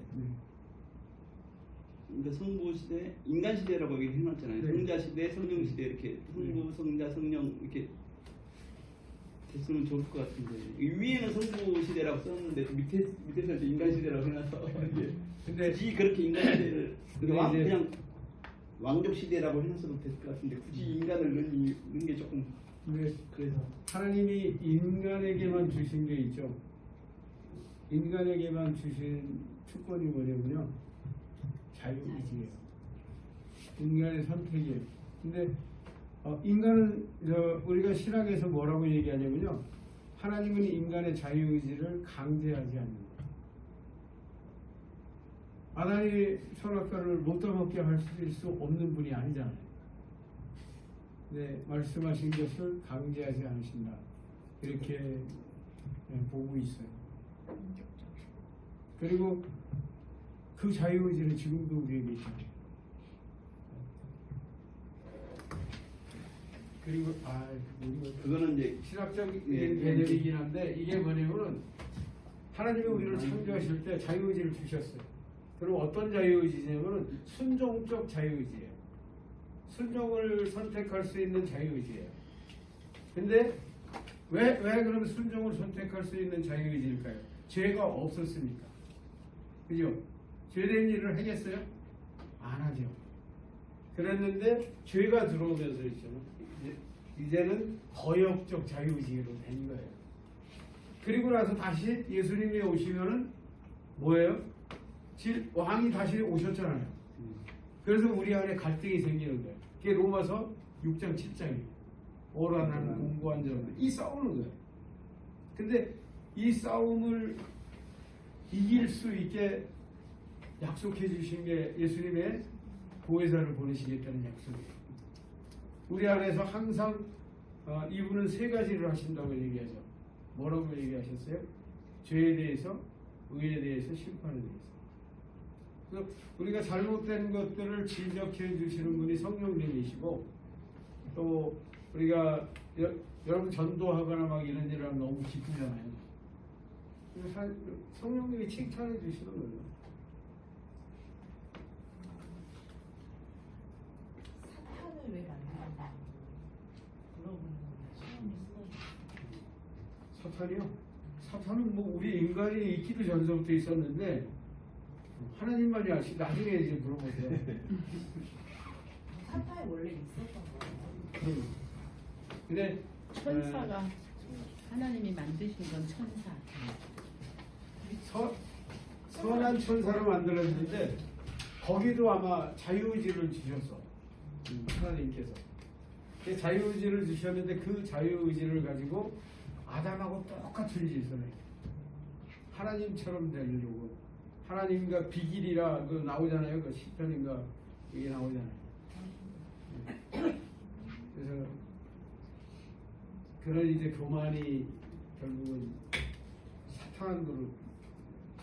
그러니까 성부 시대, 인간 시대라고 여기 해놨잖아요. 네. 성자 시대, 성령 시대 이렇게 성부, 성자, 성령 이렇게 됐으면 좋을 것 같은데 위에는 성부 시대라고 썼는데 밑에서 이제 인간 시대라고 해놔서 이게 근데 굳이 그렇게 인간 시대를 근데 이제- 그냥 왕족 시대라고 해놨어도 됐을 것 같은데 굳이 인간을 넣는 게 조금 근데 그래서 하나님이 인간에게만 주신 게 있죠. 인간에게만 주신 특권이 뭐냐면요, 자유의지예요. 인간의 선택이에요. 근데 인간은 우리가 신학에서 뭐라고 얘기하냐면요, 하나님은 인간의 자유의지를 강제하지 않는다. 아담이 선악과를 못 따먹게 할 수 없는 분이 아니잖아요. 네, 말씀하신 것을 강제하지 않으신다. 이렇게 보고 있어요. 그리고 그 자유의지는 지금도 우리에게 있잖아요. 그리고 우리가 그거는 이제 신학적인 네, 개념이긴 한데 이게 뭐냐면은 하나님이 우리를 창조하실 때 자유의지를 주셨어요. 그럼 어떤 자유의지냐면은 순종적 자유의지예요. 순종을 선택할 수 있는 자유의지예요. 근데 왜 그럼 순종을 선택할 수 있는 자유의지일까요? 죄가 없었으니까. 그죠? 죄된 일을 하겠어요? 안 하죠. 그랬는데 죄가 들어오면서 있잖아요. 이제는 거역적 자유의지로 된 거예요. 그리고 나서 다시 예수님이 오시면은 뭐예요? 왕이 다시 오셨잖아요. 그래서 우리 안에 갈등이 생기는 거예요. 그게 로마서 6장 7장이에요. 오라는 공고한 자는 이 싸우는 거예요. 근데 이 싸움을 이길 수 있게 약속해 주신 게 예수님의 보혜사를 보내시겠다는 약속이에요. 우리 안에서 항상 이분은 세 가지를 하신다고 얘기하죠. 뭐라고 얘기하셨어요? 죄에 대해서, 의에 대해서, 심판에 대해서. 그래서 우리가 잘못된 것들을 지적해 주시는 분이 성령님이시고, 또 우리가 여러분 전도하거나 막 이런 일을 하면 너무 기쁘잖아요. 그래서 성령님이 칭찬해 주시는 거예요. 사탄을 왜 만드는가 물어보는 거예요. 수험이 쓰거든요. 사탄이요? 사탄은 뭐 우리 인간이 있기도 전서부터 있었는데 하나님만이 아시고 나중에 이제 물어보세요. 사탄이 원래 있었던 거예요. 근데 천사가 하나님이 만드신 건 천사. 선한 천사로 만들었는데 거기도 아마 자유의지를 주셨어. 하나님께서. 그 자유의지를 주셨는데 그 자유의지를 가지고 아담하고 똑같은 짓을 해요. 하나님처럼 되려고. 하나님과 비길이라 그 나오잖아요. 그 시편인가 이게 나오잖아요. 그래서 그런 이제 교만이 결국은 사탄으로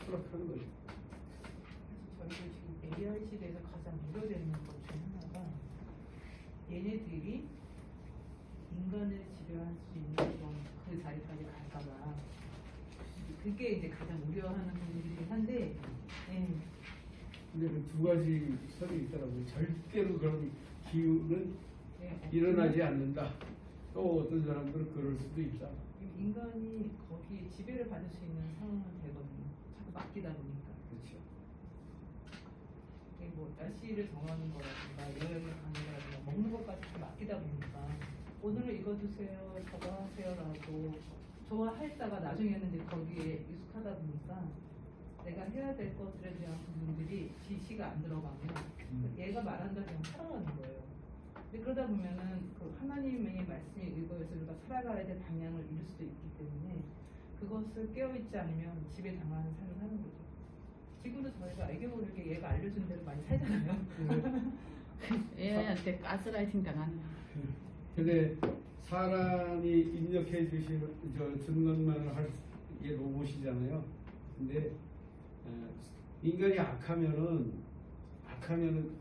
추락하는 거죠. 저희도 지금 AI 시대에서 가장 우려되는 것 중 하나가 얘네들이 인간을 지배할 수 있는 그 자리까지 갈까봐 그게 이제 가장 우려하는 부분이긴 한데 근데 그 두 가지 설이 있더라고요. 절대로 그런 기후는 네, 일어나지 않는다. 또 어떤 사람들은 그럴 수도 있다. 인간이 거기에 지배를 받을 수 있는 상황은 되거든요. 자꾸 맡기다 보니까. 그렇죠. 이게 뭐 날씨를 정하는 거라든가 여행을 가는 거라든가 먹는 것까지 다 맡기다 보니까 오늘은 이거 드세요, 저거 하세요라고 좋아했다가 나중에는 이제 거기에 익숙하다 보니까 내가 해야 될 것들에 대한 부분들이 지시가 안 들어가면 얘가 말한다 그냥 살아가는 거예요. 근데 그러다 보면은 그 하나님의 말씀에 의거해서 우리가 살아가야 될 방향을 잃을 수도 있기 때문에 그것을 깨어있지 않으면 지배 당하는 삶을 사는 거죠. 지금도 저희가 알게 모르게 얘가 알려준 대로 많이 살잖아요. 애한테 가스라이팅 당하는. 근데 사람이 입력해 주시는 준 것만을 할 이게 로봇이잖아요. 근데 인간이 악하면은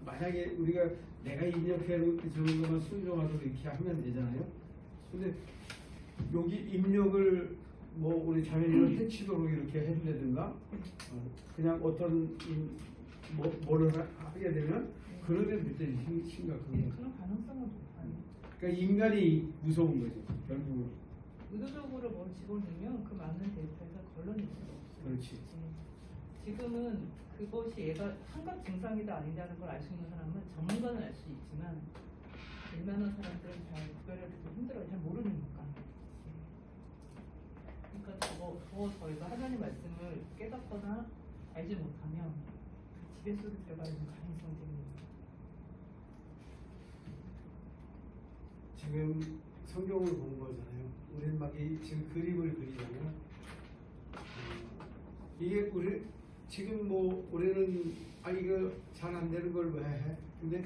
만약에 우리가 내가 입력해 주는 것만 순종하도록 이렇게 하면 되잖아요. 근데 여기 입력을 뭐 우리 자매님을 해치도록 이렇게 해준다든가 그냥 어떤 뭐를 하게 되면 그러면 그때 심각한 예, 거죠. 그런 가능성은 높아요. 그러니까 인간이 무서운 거죠. 결국은. 의도적으로 뭘 집어넣으면 그 많은 데이터에서 걸러낼 수가 없어요. 그렇지. 예. 지금은 그것이 얘가 환각 증상이다 아니냐는 걸 알 수 있는 사람은 전문가는 알 수 있지만 일반한 사람들은 잘 구별하기도 힘들어요. 잘 모르니까. 예. 그러니까 더 저희가 하나님 말씀을 깨닫거나 알지 못하면 그 지배 속에 들어가 있는 가능성이 됩니다. 지금 성경을 보는 거잖아요. 우리는 막 지금 그림을 그리잖아요. 이게 우리 지금 뭐 우리는 이거 잘 안 되는 걸 왜 해? 근데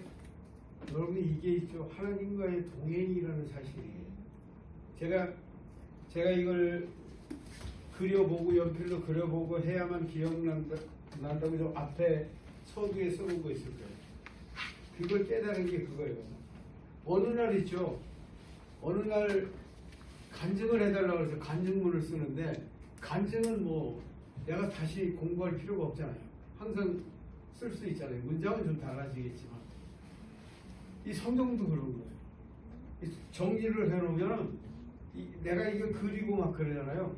여러분이 이게 있죠. 하나님과의 동행이라는 사실이에요. 제가 이걸 그려보고 연필로 그려보고 해야만 기억난다고 저 앞에 서두에 써놓은 거 있을 거예요. 그걸 깨달은 게 그거예요. 어느 날 있죠. 어느 날 간증을 해달라고 해서 간증문을 쓰는데 간증은 뭐 내가 다시 공부할 필요가 없잖아요. 항상 쓸 수 있잖아요. 문장은 좀 달라지겠지만 이 성경도 그런 거예요. 정리를 해놓으면 내가 이거 그리고 막 그러잖아요.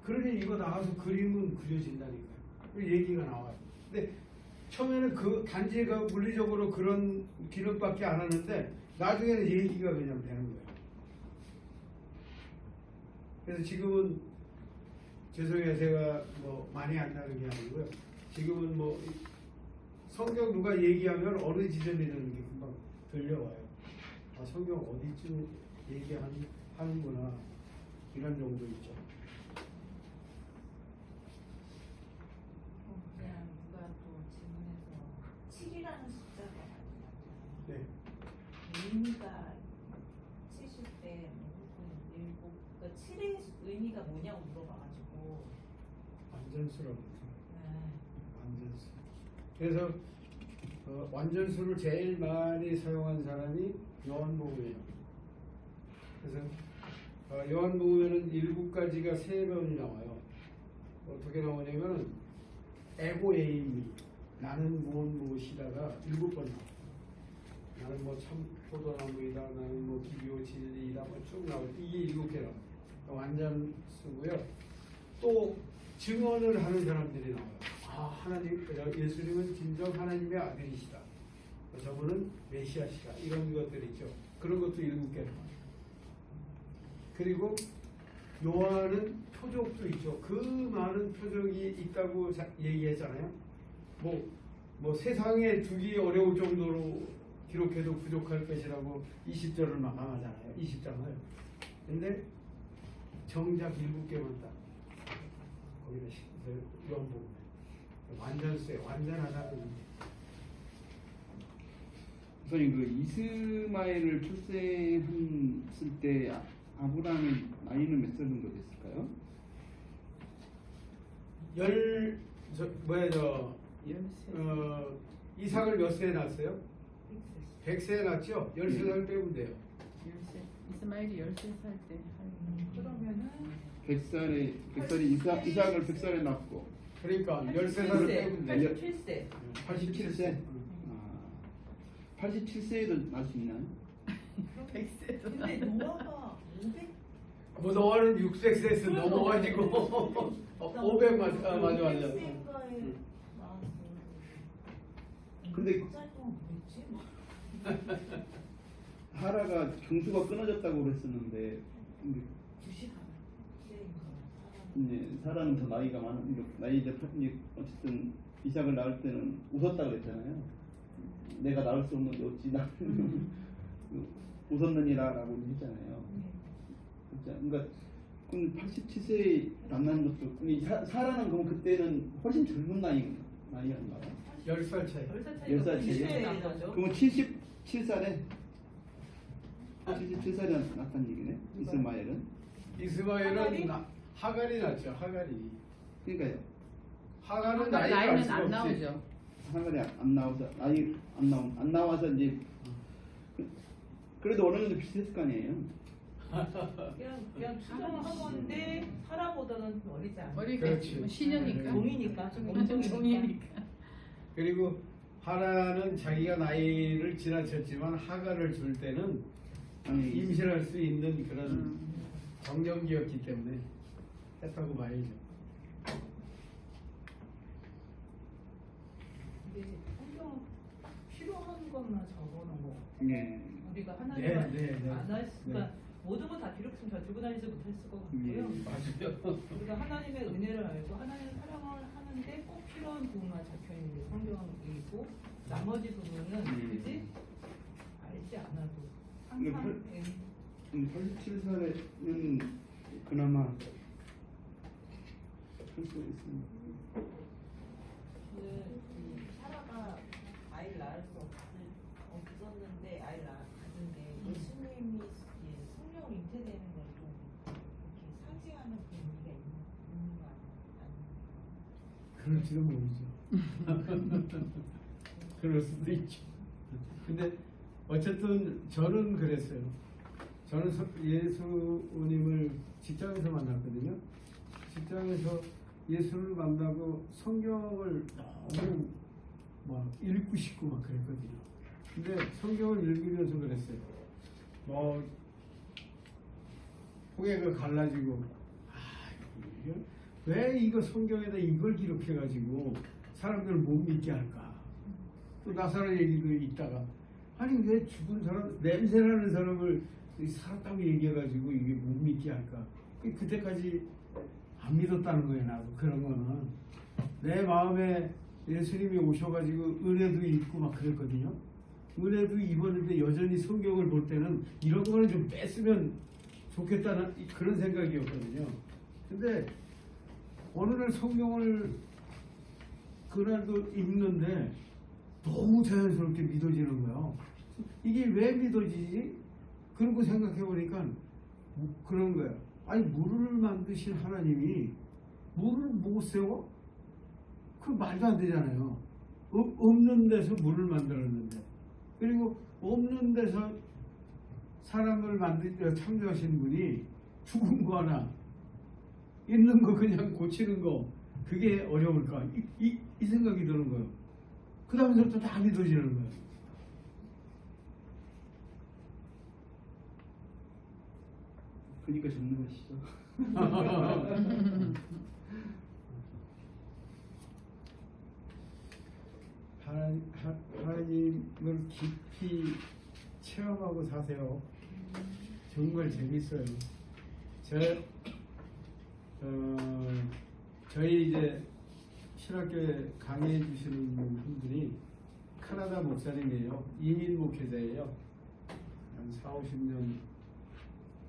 그러니 이거 나가서 그림은 그려진다니까요. 얘기가 나와요. 근데 처음에는 그 단지가 물리적으로 그런 기록밖에 안 하는데 나중에는 얘기가 그냥 되는 거예요. 그래서 지금은 죄송해요. 제가 뭐 많이 안다는 게 아니고요. 지금은 뭐 성경 누가 얘기하면 어느 지점이라는 게 금방 들려와요. 아, 성경 어디쯤 얘기하는구나 이런 정도 있죠. 그냥 누가 또 질문해서 7이라는 숫자가 많이 나왔잖아요. 네. 의미가 70대 혹은 7, 그러니까 7의 의미가 뭐냐고 물어봐가지고 완전수라고 네. 완전수. 그래서 완전수를 제일 많이 사용한 사람이 요한복음이에요. 그래서 요한복음에는 7가지가 3번이 나와요. 어떻게 나오냐면 에고에이미 나는 무엇이다가 7번 나와요. 나는 뭐 참 포도나무이다. 나는 뭐 기교 진리이다. 뭐 쭉 나와요. 이게 7개 나와요. 완전수고요. 또 증언을 하는 사람들이 나와요. 하나님, 예수님은 진정 하나님의 아들이시다. 저분은 메시아시다. 이런 것들 있죠. 그런 것도 7개 나와요. 그리고 요한은 표적도 있죠. 그 많은 표적이 있다고 얘기했잖아요. 뭐 세상에 두기 어려울 정도로 기록해도 부족할 것이라고 20절을 마감하잖아요. 20장을. 근데 정작 7개만 딱 거기다 요한복음에 완전수에 완전하다는. 우선 그 이스마엘을 출생했을 때 아브라함의 나이는 몇 살 정도 됐을까요? 이삭을 몇 세에 낳았어요? 100세에 낳았죠? 13살 빼면 돼요. 10세. 이스마엘이 13살 때. 그러면은 100살이 이삭을 100살에 낳고 그러니까 13살을 빼면 돼요. 87세. 87세? 87세에도 낳을 수 있나요? 100세. 근데 노아가 500 뭐 너는 600세에서 넘어가지고 500 맞아. 500세인가에 나왔어요. 근데 쌀 동안 뭐였지? 하라가 경수가 끊어졌다고 그랬었는데 근데 90세인가 이제 사라는 더 나이가 많은 나이 이제 어쨌든 이삭을 낳을 때는 웃었다 그랬잖아요. 내가 낳을 수 없는데 어찌 나 웃었느니라라고 했잖아요. 그러니까 87세에 만나는 것도 사라는 그럼 그때는 훨씬 젊은 나이였나요? 10살 차이. 10살 차이가 10살 차이요? 90세에 난 거죠. 그러면 77살에 77살이 났다는 얘기네. 이스마엘은. 이스마엘은 하갈이? 하갈이 났죠. 하갈이. 그러니까요. 하갈은 나이가 알 나이는 수가 안 없지. 나오죠. 하갈이 안 나와서 안 나와서 이제 그래도 어느 정도 비슷했을 거 아니에요. 그냥 추정한 건데 사라보다는 좀 어리지 않아요. 그렇지. 뭐 신녀니까. 종이니까 좀 종이니까. 인종이니까. 그리고 하라는 자기가 나이를 지나쳤지만 하갈을 줄 때는 아니 임신할 수 있는 그런 정령기였기 때문에 했다고 봐야죠. 근데 성경 딱 필요한 것만 적어놓은 거. 예. 우리가 네, 하나님을 네, 네. 안 했으니까 네. 모든 거 다 필요 없으면 저 들고 다니지 못했을 것 같고요. 예. 맞아요. 우리가 하나님의 은혜를 알고 하나님을 사랑을 하는데 꼭 필요한 부분만 적혀 있는 게 성경이고 나머지 부분은 굳이 알지 않아도 항상 87살에는 그나마 할 수 있습니다. 사라가 아이를 낳을 수 없었는데 아이를 낳았는데 예수님이 성령으로 잉태되는 걸 좀 이렇게 상징하는 그런 의미가 있는 거 아니에요? 그럴지도 모르죠. 그럴 수도 있죠. 근데 어쨌든 저는 그랬어요. 저는 예수님을 직장에서 만났거든요. 직장에서 예수를 만나고 성경을 너무 막 읽고 싶고 막 그랬거든요. 근데 성경을 읽으면서 그랬어요. 뭐 후회가 갈라지고 왜 이거 성경에다 이걸 기록해가지고 사람들을 못 믿게 할까? 또 나사로 얘기도 있다가 아니 왜 죽은 사람 냄새나는 사람을 살았다고 얘기해가지고 이게 못 믿게 할까? 그때까지 안 믿었다는 거예요. 나도 그런 거는 내 마음에 예수님이 오셔가지고 은혜도 입고 막 그랬거든요. 은혜도 입었는데 여전히 성경을 볼 때는 이런 거는 좀 뺐으면 좋겠다는 그런 생각이었거든요. 근데 어느 날 성경을 그날도 읽는데 너무 자연스럽게 믿어지는 거예요. 이게 왜 믿어지지? 그러고 생각해 보니까 그런 거예요. 아니 물을 만드신 하나님이 물을 못 세워? 그 말도 안 되잖아요. 없는 데서 물을 만들었는데 그리고 없는 데서 사람을 창조하신 분이 죽은 거 하나 있는 거 그냥 고치는 거 그게 어려울까? 이 생각이 드는 거예요. 그 다음부터 다 믿어지는 거예요. 그러니까 전능하시죠. 하나님을 깊이 체험하고 사세요. 정말 재밌어요. 저희 이제 신학교에 강의해 주시는 분들이 캐나다 목사님이에요. 이민 목회자예요. 한 4, 50년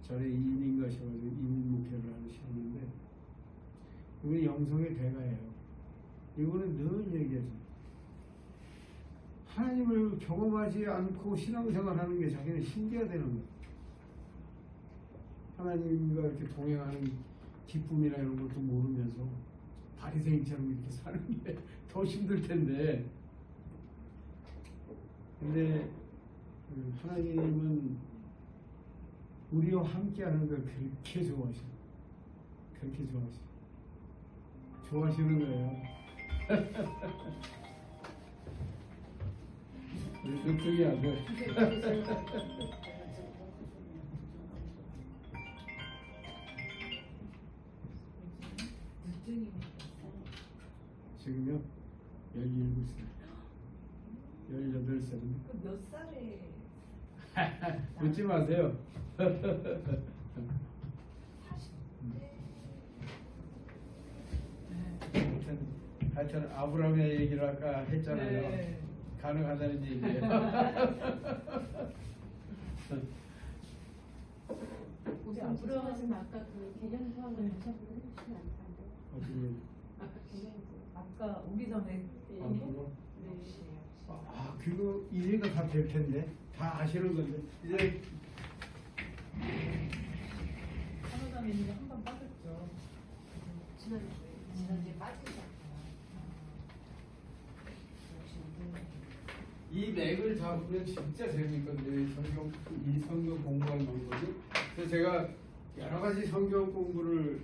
전에 이민 가셔가지고 이민 목회를 하시는데 이분이 영성의 대가예요. 이분은 늘 얘기하죠. 하나님을 경험하지 않고 신앙생활하는 게 자기는 신기가 되는 거예요. 하나님과 이렇게 동행하는 기쁨이나 이런 것도 모르면서 바리새인처럼 이렇게 사는 게 더 힘들 텐데, 근데 하나님은 우리와 함께하는 걸 그렇게 좋아하셔요. 그렇게 좋아하셔요. 좋아하시는 거예요. 우리 그쪽이 아들. 지금요? 17살. 18살입니다. 몇 살에 묻지 마세요. 하여튼 아브라함의 얘기를 아까 했잖아요. 네. 가능하다는 얘기예요. 우리 아브라함은 아까 그 개념 수학을 다시 한번 해주시면 안 돼요? 어떻게? 아까 개념 아까 오기 전에 아, 그거? 네. 그거 이해가 다 될 텐데 다 아시는 건데 이제 산호담이 한번 빠졌죠. 지난주에 빠지셨구나. 역시 우리 이 맥을 잡으면 진짜 재밌거든요. 이 성경 공부하는 방법이. 그래서 제가 여러 가지 성경 공부를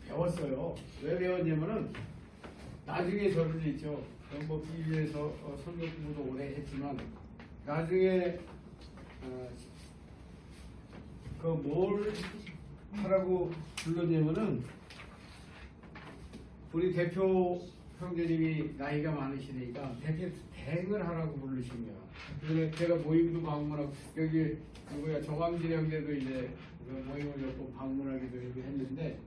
배웠어요. 왜 배웠냐면은 나중에 저를 있죠. 뭐 BB에서 성경 공부도 오래 했지만 나중에 그 뭘 하라고 불렀냐면은 우리 대표 형제님이 나이가 많으시니까 대행을 하라고 부르신 거야. 그래서 제가 모임도 방문하고 여기 누구야 정황진 형제도 이제 그 모임을 몇 번 방문하기도 했는데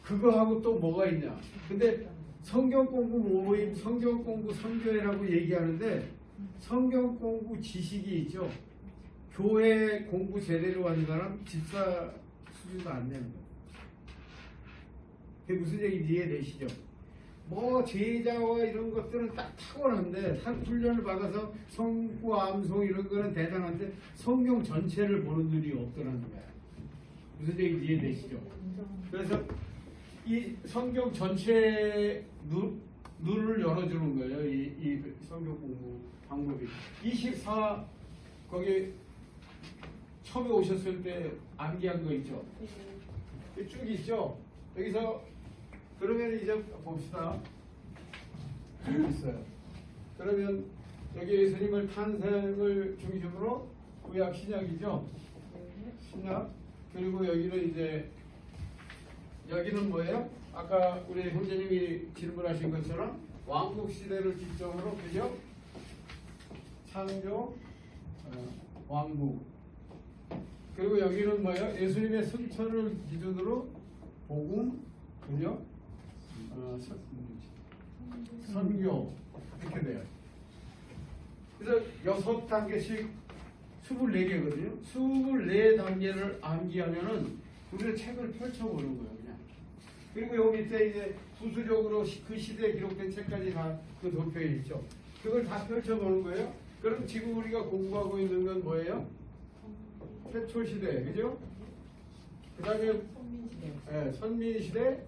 그거하고 또 뭐가 있냐? 근데 성경 공부 모임, 성경 공부 선교회라고 얘기하는데 성경 공부 지식이 있죠. 교회 공부 제대로 하는 사람 집사 수준도 안 되는 거예요. 그게 무슨 얘기인지 이해되시죠? 뭐 제자와 이런 것들은 딱 탁월한데 훈련을 받아서 성구, 암송 이런 거는 대단한데 성경 전체를 보는 눈이 없더라는 거야. 무슨 얘기인지 이해되시죠? 그래서 이 성경 전체 눈을 열어주는 거예요. 이 성경 공부 방법이. 24 거기 처음에 오셨을 때 암기한 거 있죠? 쭉 있죠? 여기서 그러면 이제 봅시다. 여기 있어요. 그러면 여기 예수님을 탄생을 중심으로 구약 신약이죠? 신약. 그리고 여기는 이제 여기는 뭐예요? 아까 우리 형제님이 질문하신 것처럼 왕국 시대를 기점으로 그죠? 창조, 왕국. 그리고 여기는 뭐예요? 예수님의 승천을 기준으로 복음, 그죠? 선교 이렇게 돼요. 그래서 6단계씩 24개거든요. 24단계를 암기하면은 우리가 책을 펼쳐보는 거예요, 그냥. 그리고 여기 밑에 이제 부수적으로 그 시대에 기록된 책까지 다 그 도표에 있죠. 그걸 다 펼쳐보는 거예요. 그럼 지금 우리가 공부하고 있는 건 뭐예요? 태초 시대, 그죠? 그 다음에 선민 시대,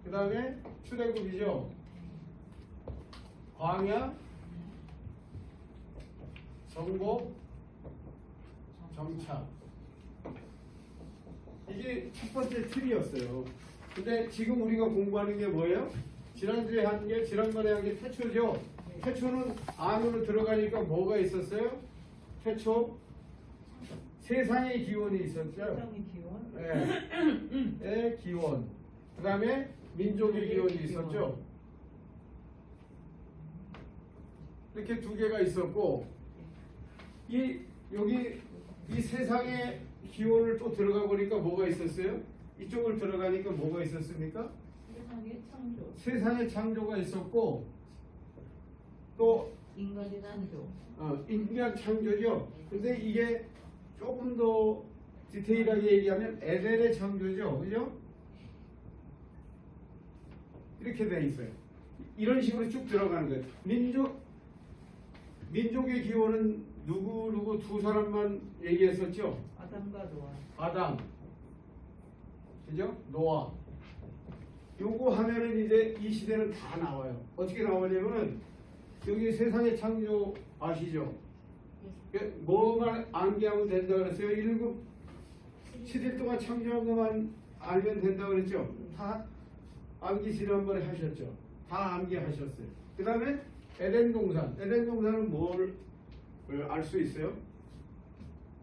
그 다음에 출애굽이죠. 광야, 정복, 정착. 이게 첫 번째 틀이었어요. 근데 지금 우리가 공부하는 게 뭐예요? 지난주에 한 게, 지난번에 한 게 태초죠. 태초는 안으로 들어가니까 뭐가 있었어요? 태초 세상의 기원이 있었죠. 세상의 기원. 네, 기원. 그 다음에 민족의 기원이 있었죠. 이렇게 두 개가 있었고, 여기 이 세상의 기원을 또 들어가 보니까 뭐가 있었어요? 이쪽을 들어가니까 뭐가 있었습니까? 세상의 창조. 세상의 창조가 있었고, 또 인간의 창조. 인간 창조죠. 근데 이게 조금 더 디테일하게 얘기하면 에덴의 창조죠. 그죠? 이렇게 돼 있어요. 이런 식으로 쭉 들어가는 거예요. 민족의 기원은 누구 두 사람만 얘기했었죠. 아담과 노아. 아담, 그죠? 노아. 요거 하면은 이제 이 시대는 다 나와요. 어떻게 나오냐면은 여기 세상의 창조 아시죠? 뭐만 암기하면 된다 그랬어요? 1급 7일 동안 창조한 것만 알면 된다 그랬죠? 다 암기 지난번에 하셨죠? 다 암기하셨어요. 그 다음에 에덴 동산. 에덴 동산은 뭘 알 수 있어요?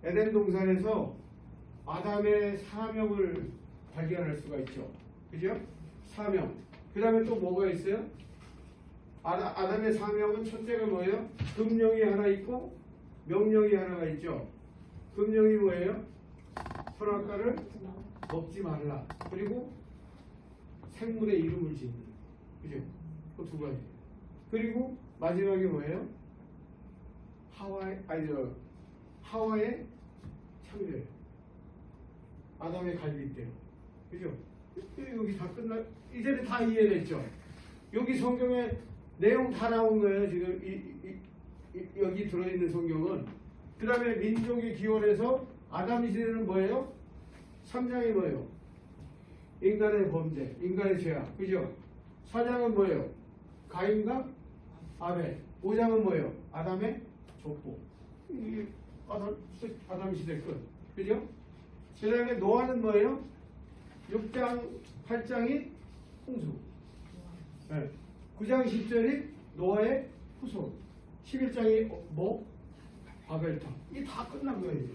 에덴 동산에서 아담의 사명을 발견할 수가 있죠. 그죠? 사명. 그 다음에 또 뭐가 있어요? 아담의 사명은 첫째가 뭐예요? 금령이 하나 있고 명령이 하나가 있죠. 금령이 뭐예요? 선악과를 먹지 말라. 그리고 생물의 이름을 짓는. 그죠? 그 두 가지. 그리고 마지막에 뭐예요? 하와의 창조예요. 아담의 갈빗대로. 그죠? 여기 다 이제는 다 이해됐죠? 여기 성경에 내용 다 나온 거예요. 지금 여기 들어있는 성경은. 그 다음에 민족의 기원에서 아담 시대는 뭐예요? 3장이 뭐예요? 인간의 범죄, 인간의 죄악, 그죠? 4장은 뭐예요? 가인과 아벨. 5장은 뭐예요? 아담의 족보. 이 아담 시대 끝, 그죠? 그 다음에 노아는 뭐예요? 6장, 8장이 홍수. 네. 9장 10절이 노아의 후손. 11장이 뭐? 바벨탑. 이게 다 끝난 거예요. 이제.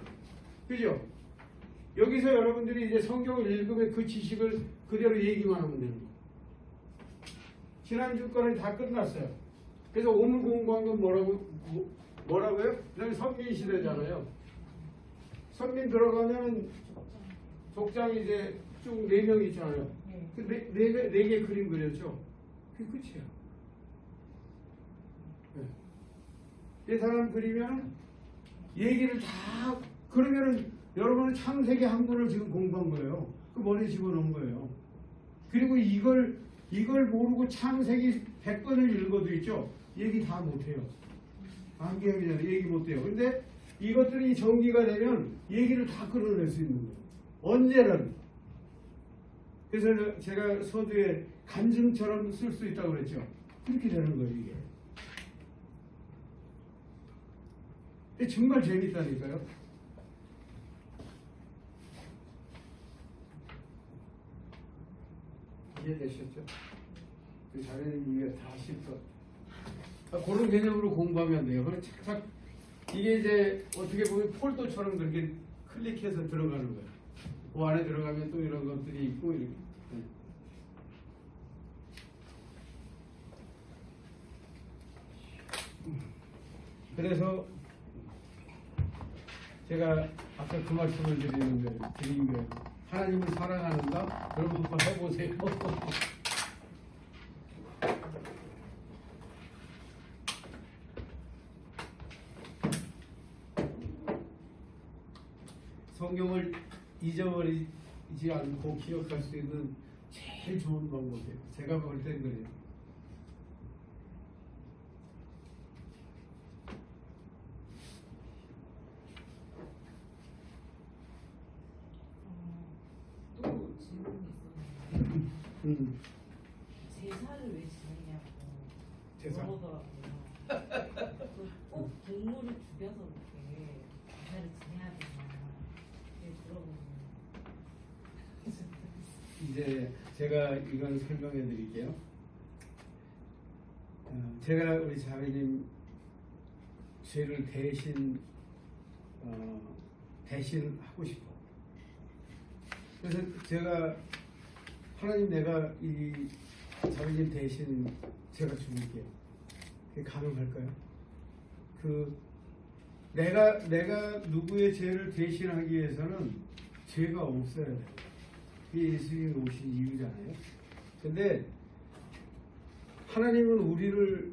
그죠? 여기서 여러분들이 이제 성경을 읽으면 그 지식을 그대로 얘기만 하면 되는 거예요. 지난주 거는 다 끝났어요. 그래서 오늘 공부한 건 뭐라고요? 그 다음에 선민 시대잖아요. 선민 들어가면 족장이 이제 쭉 4명 있잖아요. 그 네 개 그림 그렸죠. 그게 끝이야. 네. 이 사람 그리면 얘기를 다 그러면은 여러분은 창세기 한 권을 지금 공부한 거예요. 그 머리에 집어넣은 거예요. 그리고 이걸 모르고 창세기 100권을 읽어도 있죠. 얘기 다 못해요. 안개하기잖아요. 얘기 못해요. 근데 이것들이 전기가 되면 얘기를 다 끌어낼 수 있는 거예요. 언제는. 그래서 제가 서두에 간증처럼 쓸 수 있다고 그랬죠. 그렇게 되는 거예요, 이게. 근데 정말 재밌다니까요. 이해되셨죠? 그 자네는 이게 다 쉽어. 그런 개념으로 공부하면 돼요. 그래 착착 이게 이제 어떻게 보면 폴더처럼 그렇게 클릭해서 들어가는 거예요. 그 안에 들어가면 또 이런 것들이 있고 이렇게. 네. 그래서 제가 아까 그 말씀을 드린 거예요. 하나님을 사랑하는가? 그럼 한번 해보세요. 성경을 잊어버리지 않고 기억할 수 있는 제일 좋은 방법이에요. 제가 볼 땐 그래요. 또 질문이 있었는데 제사를 왜 지내냐고 제사? 물어보더라고요. 꼭 동물을 죽여서 그렇게 제사를 지내야 되나 물어보는. 이제 제가 이건 설명해 드릴게요. 제가 우리 자매님 죄를 대신하고 싶어. 그래서 제가 하나님 내가 이 자매님 대신 제가 죽을게요. 그게 가능할까요? 내가 누구의 죄를 대신하기 위해서는 죄가 없어야 돼요. 그게 예수님이 오신 이유잖아요. 근데 하나님은 우리를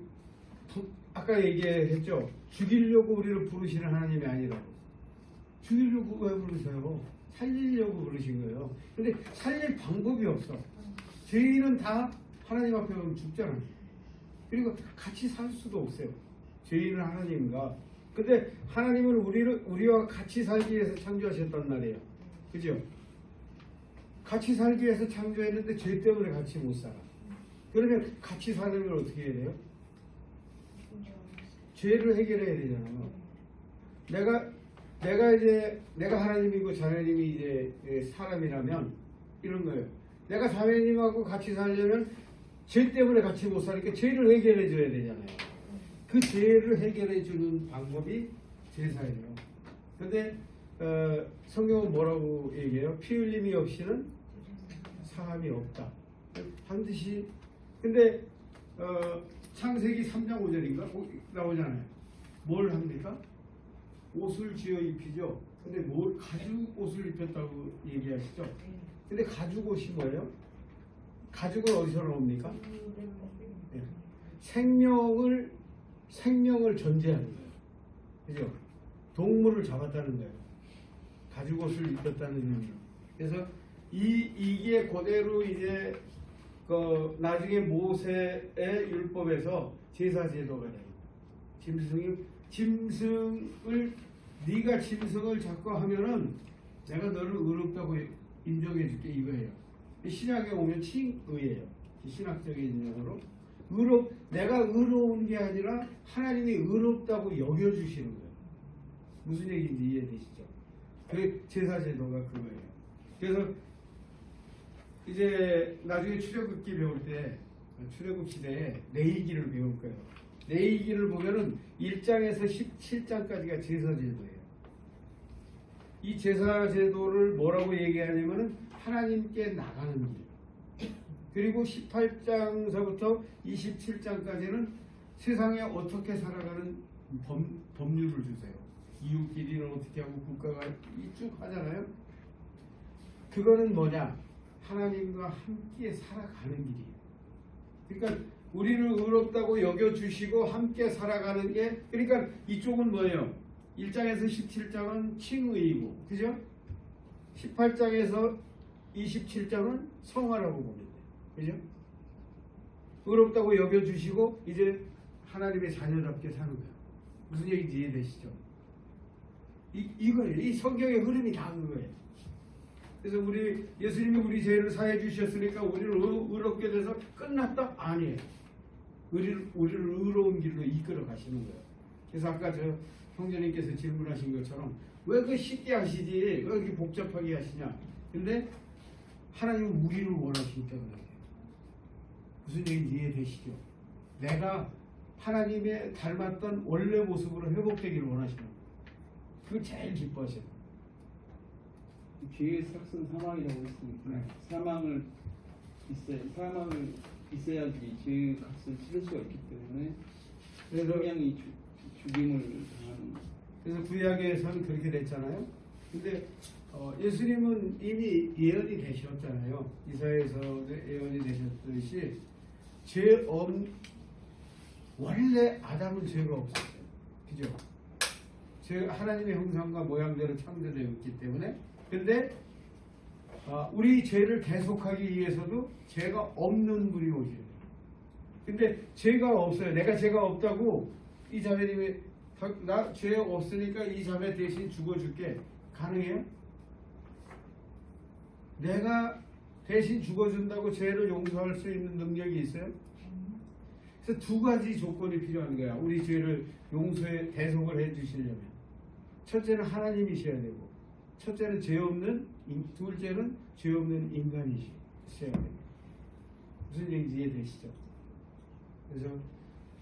아까 얘기했죠. 죽이려고 우리를 부르시는 하나님이 아니라고. 죽이려고 왜 부르세요? 살리려고 부르신 거예요. 근데 살릴 방법이 없어. 죄인은 다 하나님 앞에 오면 죽잖아요. 그리고 같이 살 수도 없어요. 죄인은 하나님과. 근데 하나님은 우리와 같이 살기 위해서 창조하셨단 말이에요. 그죠? 같이 살기 위해서 창조했는데 죄 때문에 같이 못 살아. 그러면 같이 살려면 어떻게 해야 돼요? 죄를 해결해야 되잖아요. 내가 하나님이고 자매님이 이제 사람이라면 이런 거예요. 내가 자매님하고 같이 살려면 죄 때문에 같이 못 사니까 죄를 해결해 줘야 되잖아요. 그 죄를 해결해 주는 방법이 제사예요. 근데 성경은 뭐라고 얘기해요? 피 흘림이 없이는 사함이 없다. 반드시. 근데 창세기 3장 5절인가 나오잖아요. 뭘 합니까? 옷을 지어 입히죠. 근데 뭘 가죽 옷을 입혔다고 얘기하시죠. 근데 가죽 옷이 뭐예요? 가죽은 어디서 나옵니까? 네. 생명을 전제하는 거예요. 그죠? 동물을 잡았다는 거예요. 가죽 옷을 입혔다는 의미. 그래서 이게 그대로 이제 나중에 모세의 율법에서 제사 제도가 돼요. 짐승을 네가 짐승을 잡고 하면은 내가 너를 의롭다고 인정해 줄게 이거예요. 신약에 오면 칭의예요. 신학적인 용어로 내가 의로운 게 아니라 하나님이 의롭다고 여겨주시는 거예요. 무슨 얘기인지 이해되시죠? 그 제사제도가 그거예요. 그래서 이제 나중에 출애굽기 배울 때 출애굽 시대에 레위기를 배울 거예요. 레위기를 보면은 1장에서 17장까지가 제사제도예요. 이 제사제도를 뭐라고 얘기하냐면은 하나님께 나가는 길. 그리고 18장서부터 27장까지는 세상에 어떻게 살아가는 법률을 주세요. 이웃끼리는 어떻게 하고 국가가 쭉 하잖아요. 그거는 뭐냐? 하나님과 함께 살아가는 길이에요. 그러니까 우리를 의롭다고 여겨주시고 함께 살아가는 게, 그러니까 이쪽은 뭐예요? 1장에서 17장은 칭의이고, 그죠? 18장에서 27장은 성화라고 보면 돼요. 그죠? 의롭다고 여겨주시고 이제 하나님의 자녀답게 사는 거예요. 무슨 얘기인지 이해되시죠? 이거예요. 이 성경의 흐름이 다 그거예요. 그래서 예수님이 우리 죄를 사해 주셨으니까 우리를 의롭게 돼서 끝났다? 아니에요. 우리를 의로운 길로 이끌어 가시는 거예요. 그래서 아까 저 형제님께서 질문하신 것처럼 왜 그 쉽게 하시지? 왜 이렇게 복잡하게 하시냐? 근데 하나님은 우리를 원하시기 때문에. 무슨 얘기인지 이해되시죠? 내가 하나님의 닮았던 원래 모습으로 회복되기를 원하시는 거예요. 그걸 제일 기뻐하셔요. 죄의 삭은 사망이라고 했으니까 네. 사망을 있어야지 죄의 값을 치를 수가 있기 때문에 그래서 성령이 죽임을 당하는. 그래서 구약에서는 그렇게 됐잖아요. 근데 예수님은 이미 예언이 되셨잖아요. 이사야에서 예언이 되셨듯이 원래 아담은 죄가 없었어요. 그죠? 하나님의 형상과 모양대로 창조되었기 때문에. 근데 우리 죄를 대속하기 위해서도 죄가 없는 분이 오셔야 돼요. 근데 죄가 없어요. 내가 죄가 없다고 이 자매님이 나 죄 없으니까 이 자매 대신 죽어줄게. 가능해요? 내가 대신 죽어준다고 죄를 용서할 수 있는 능력이 있어요? 그래서 두 가지 조건이 필요한 거야. 우리 죄를 용서해 대속을 해주시려면 첫째는 하나님이셔야 되고, 첫째는 죄 없는, 둘째는 죄 없는 인간이셔야 됩니다. 무슨 얘기인지 이해되시죠? 그래서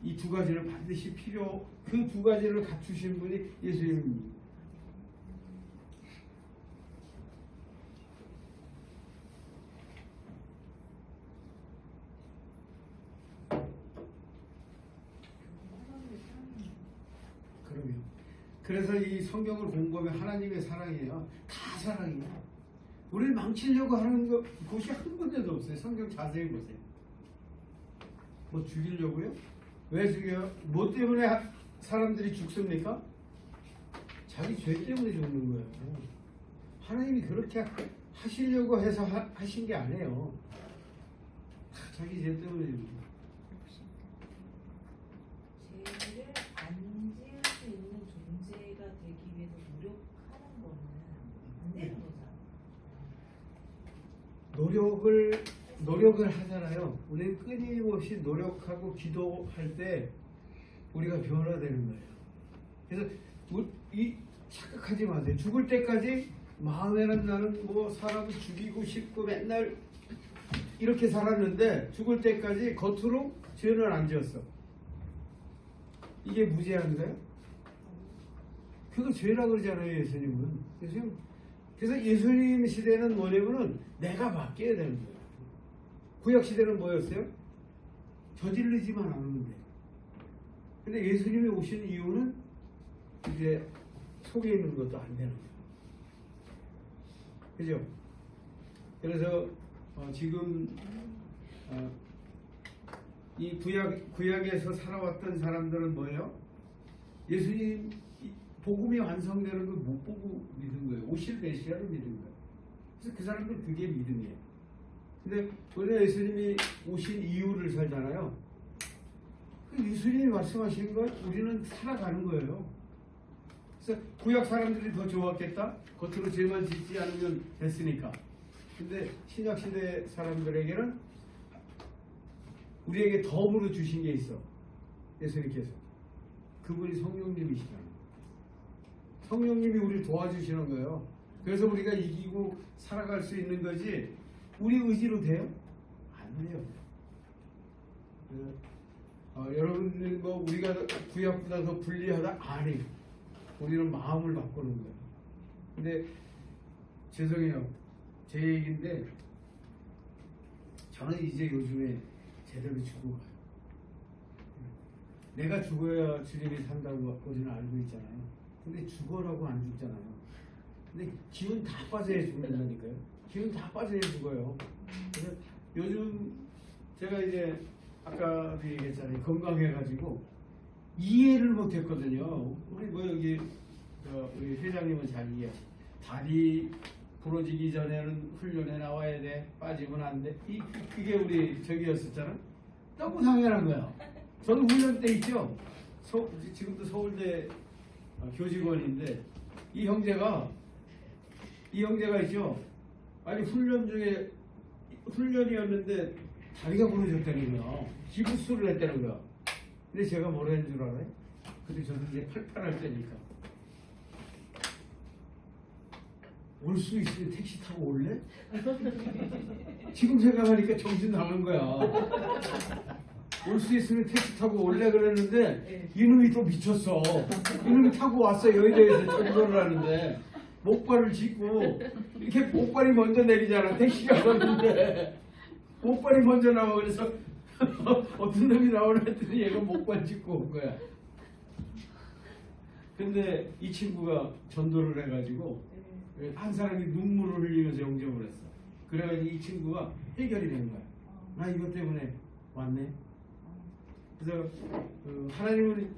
이 두 가지를 반드시 그 두 가지를 갖추신 분이 예수님입니다. 그럼요. 그래서 이 성경을 공부하면 하나님의 사랑이에요. 다 사랑이에요. 우리를 망치려고 하는 곳이 한 군데도 없어요. 성경 자세히 보세요. 뭐 죽이려고요? 왜 죽여요? 뭐 때문에 사람들이 죽습니까? 자기 죄 때문에 죽는 거예요. 하나님이 그렇게 하시려고 해서 하신 게 아니에요. 자기 죄 때문에 죽는 거예요. 죄를 안 지을 수 있는 존재가 되기 위해서 노력하는 거는 안 되는 거잖아. 노력을 하잖아요. 우리는 끊임없이 노력하고 기도할 때 우리가 변화되는 거예요. 그래서 착각하지 마세요. 죽을 때까지 마음에는 나는 뭐 사람을 죽이고 싶고 맨날 이렇게 살았는데 죽을 때까지 겉으로 죄는 안 지었어. 이게 무죄한가요? 그거 죄라고 그러잖아요, 예수님은. 그래서 예수님 시대는 뭐냐면은 내가 바뀌어야 되는 거예요. 구약 시대는 뭐였어요? 저지르지만 않으면 돼. 근데 예수님이 오신 이유는 이제 속에 있는 것도 안 되는 거예요. 그죠? 그래서 지금 이 구약에서 살아왔던 사람들은 뭐예요? 예수님 복음이 완성되는 걸 못 보고 믿은 거예요. 오실 메시아를 믿은 거예요. 그래서 그 사람들은 그게 믿음이에요. 근데 우리가 예수님이 오신 이유를 살잖아요. 그 예수님이 말씀하신 걸 우리는 살아가는 거예요. 그래서 구약 사람들이 더 좋았겠다. 겉으로 죄만 짓지 않으면 됐으니까. 근데 신약 시대 사람들에게는 우리에게 덤으로 주신 게 있어. 예수님께서. 그분이 성령님이시잖아요. 성령님이 우리를 도와주시는 거예요. 그래서 우리가 이기고 살아갈 수 있는 거지 우리 의지로 돼요? 안 돼요. 여러분들 뭐 우리가 구약보다 더 불리하다? 아니에요. 우리는 마음을 바꾸는 거예요. 근데 죄송해요. 제 얘기인데 저는 이제 요즘에 제대로 죽어가요. 내가 죽어야 주님이 산다고 우리는 알고 있잖아요. 근데 죽어라고 안 죽잖아요. 근데 기운 다 빠져야 죽는다니까요. 기운 다 빠져야 죽어요. 그래서 요즘 제가 이제 아까도 얘기했잖아요. 건강해가지고 이해를 못했거든요. 우리 뭐 여기 우리 회장님은 잘 이해하시. 다리 부러지기 전에는 훈련에 나와야 돼. 빠지면 안 돼. 그게 우리 저기였었잖아. 너무 당연한 거야. 저도 훈련 때 있죠. 지금도 서울대 교직원인데 이 형제가 있죠. 아니 훈련 중에 훈련이었는데 다리가 부러졌다는 거야. 기부스를 했다는 거야. 근데 제가 뭐라 했는 줄 알아요? 근데 저도 이제 팔팔할 때니까 올 수 있으면 택시 타고 올래? 지금 생각하니까 정신 나간 거야. 올 수 있으면 택시 타고 올래 그랬는데 이놈이 또 미쳤어. 이놈이 타고 왔어. 여의도에서 전도를 하는데 목발을 짚고 이렇게 목발이 먼저 내리잖아. 택시가 왔는데 목발이 먼저 나와. 그래서 어떤 놈이 나오려 했더니 얘가 목발 짚고 온 거야. 근데 이 친구가 전도를 해가지고 한 사람이 눈물을 흘리면서 영접을 했어. 그래가지고 이 친구가 해결이 된 거야. 나 이것 때문에 왔네. 그래서 하나님은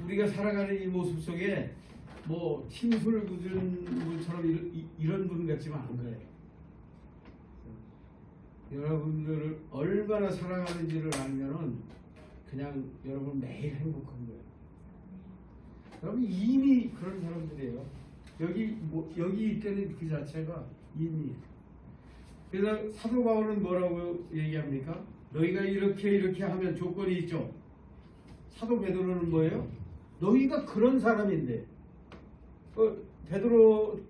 우리가 살아가는 이 모습 속에 뭐 힘을 굳은 분처럼 이런 분 같지만 안 그래요. 여러분들을 얼마나 사랑하는지를 알면은 그냥 여러분 매일 행복한 거예요. 여러분 이미 그런 사람들이에요. 여기 있다는 그 자체가 이미. 그래서 사도 바울은 뭐라고 얘기합니까? 너희가 이렇게 하면 조건이 있죠. 사도 베드로는 뭐예요? 너희가 그런 사람인데. 베드로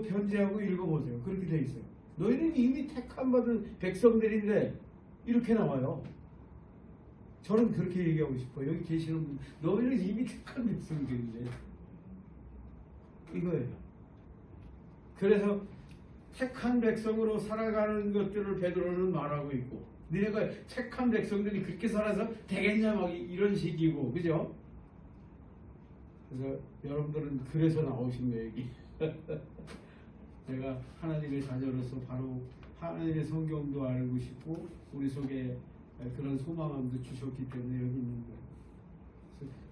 편지하고 읽어보세요. 그렇게 돼 있어요. 너희는 이미 택함 받은 백성들인데 이렇게 나와요. 저는 그렇게 얘기하고 싶어요. 여기 계시는 분, 너희는 이미 택한 백성들인데 이거예요. 그래서 택한 백성으로 살아가는 것들을 베드로는 말하고 있고, 너희가 택한 백성들이 그렇게 살아서 되겠냐 막 이런 식이고, 그죠? 그래서 여러분들은 그래서 나오신 거예요, 여기. 내가 하나님의 자녀로서 바로 하나님의 성경도 알고 싶고 우리 속에 그런 소망함도 주셨기 때문에 여기 있는 거예요.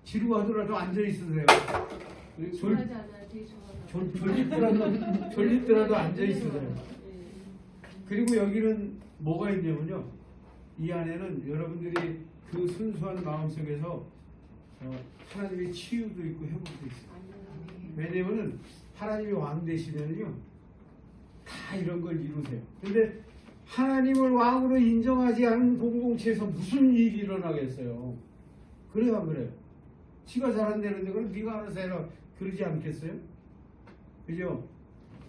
지루하더라도 앉아 있으세요. 졸립더라도 앉아 있으세요. 그리고 여기는 뭐가 있냐면요. 이 안에는 여러분들이 그 순수한 마음 속에서 하나님의 치유도 있고 회복도 있어요. 왜냐면은 하나님이 왕 되시면요 다 이런 걸 이루세요. 근데 하나님을 왕으로 인정하지 않은 공동체에서 무슨 일이 일어나겠어요? 그래요, 안 그래요? 지가 잘한다는데 그럼 네가 알아서 해라 그러지 않겠어요? 그죠?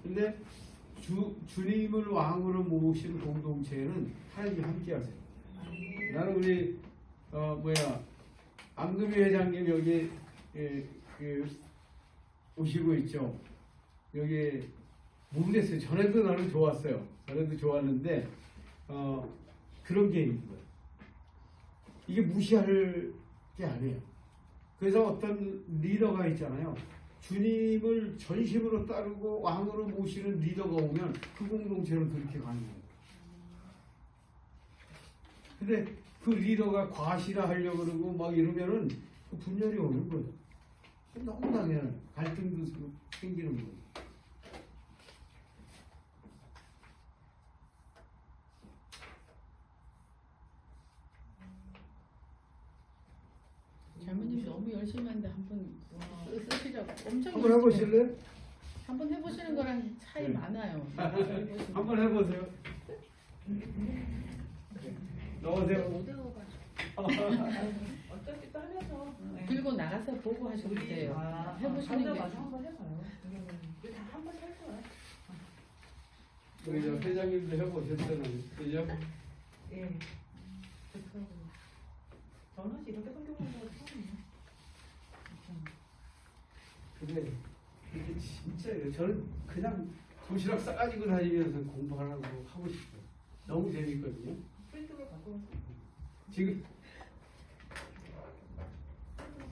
근데 주님을 왕으로 모으신 공동체에는 하나님이 함께 하세요. 나는 우리 안금희 회장님 여기 오시고 있죠. 여기 모르겠어요. 전에도 나는 좋았어요. 전에도 좋았는데 그런 게 있는 거예요. 이게 무시할 게 아니에요. 그래서 어떤 리더가 있잖아요. 주님을 전심으로 따르고 왕으로 모시는 리더가 오면 그 공동체는 그렇게 가는 거예요. 근데 그 리더가 과시라하려고 그러고 막 이러면은 그 분열이 오는 거예요. 너무 당연해요. 갈등도 생기는 거예요. 잘못님 너무 공부 열심히 하는데 한번 쓰시라고 엄청 한번 해보실래요? 한번 해보시는 거랑 차이 네. 많아요. 한번 해보세요. 넣으세요. 못 외워가지고. 어차피 또 하면서. 네. 들고 나가서 보고 하셔도 우리 돼요. 해보시는 해보시는 게. 게 맞아 한번 해봐요. 이거 다 한 번 할 거야. 우리 저 회장님도 해보셨잖아요. 그죠? 예. 좋더라고요. 저는 사실 이렇게 성경 공부가 처음이에요. 근데 이게 진짜예요. 저는 그냥 도시락 싸가지고 다니면서 공부하라고 하고 싶어요. 너무 재밌거든요. 프린트를 갖고 와서. 지금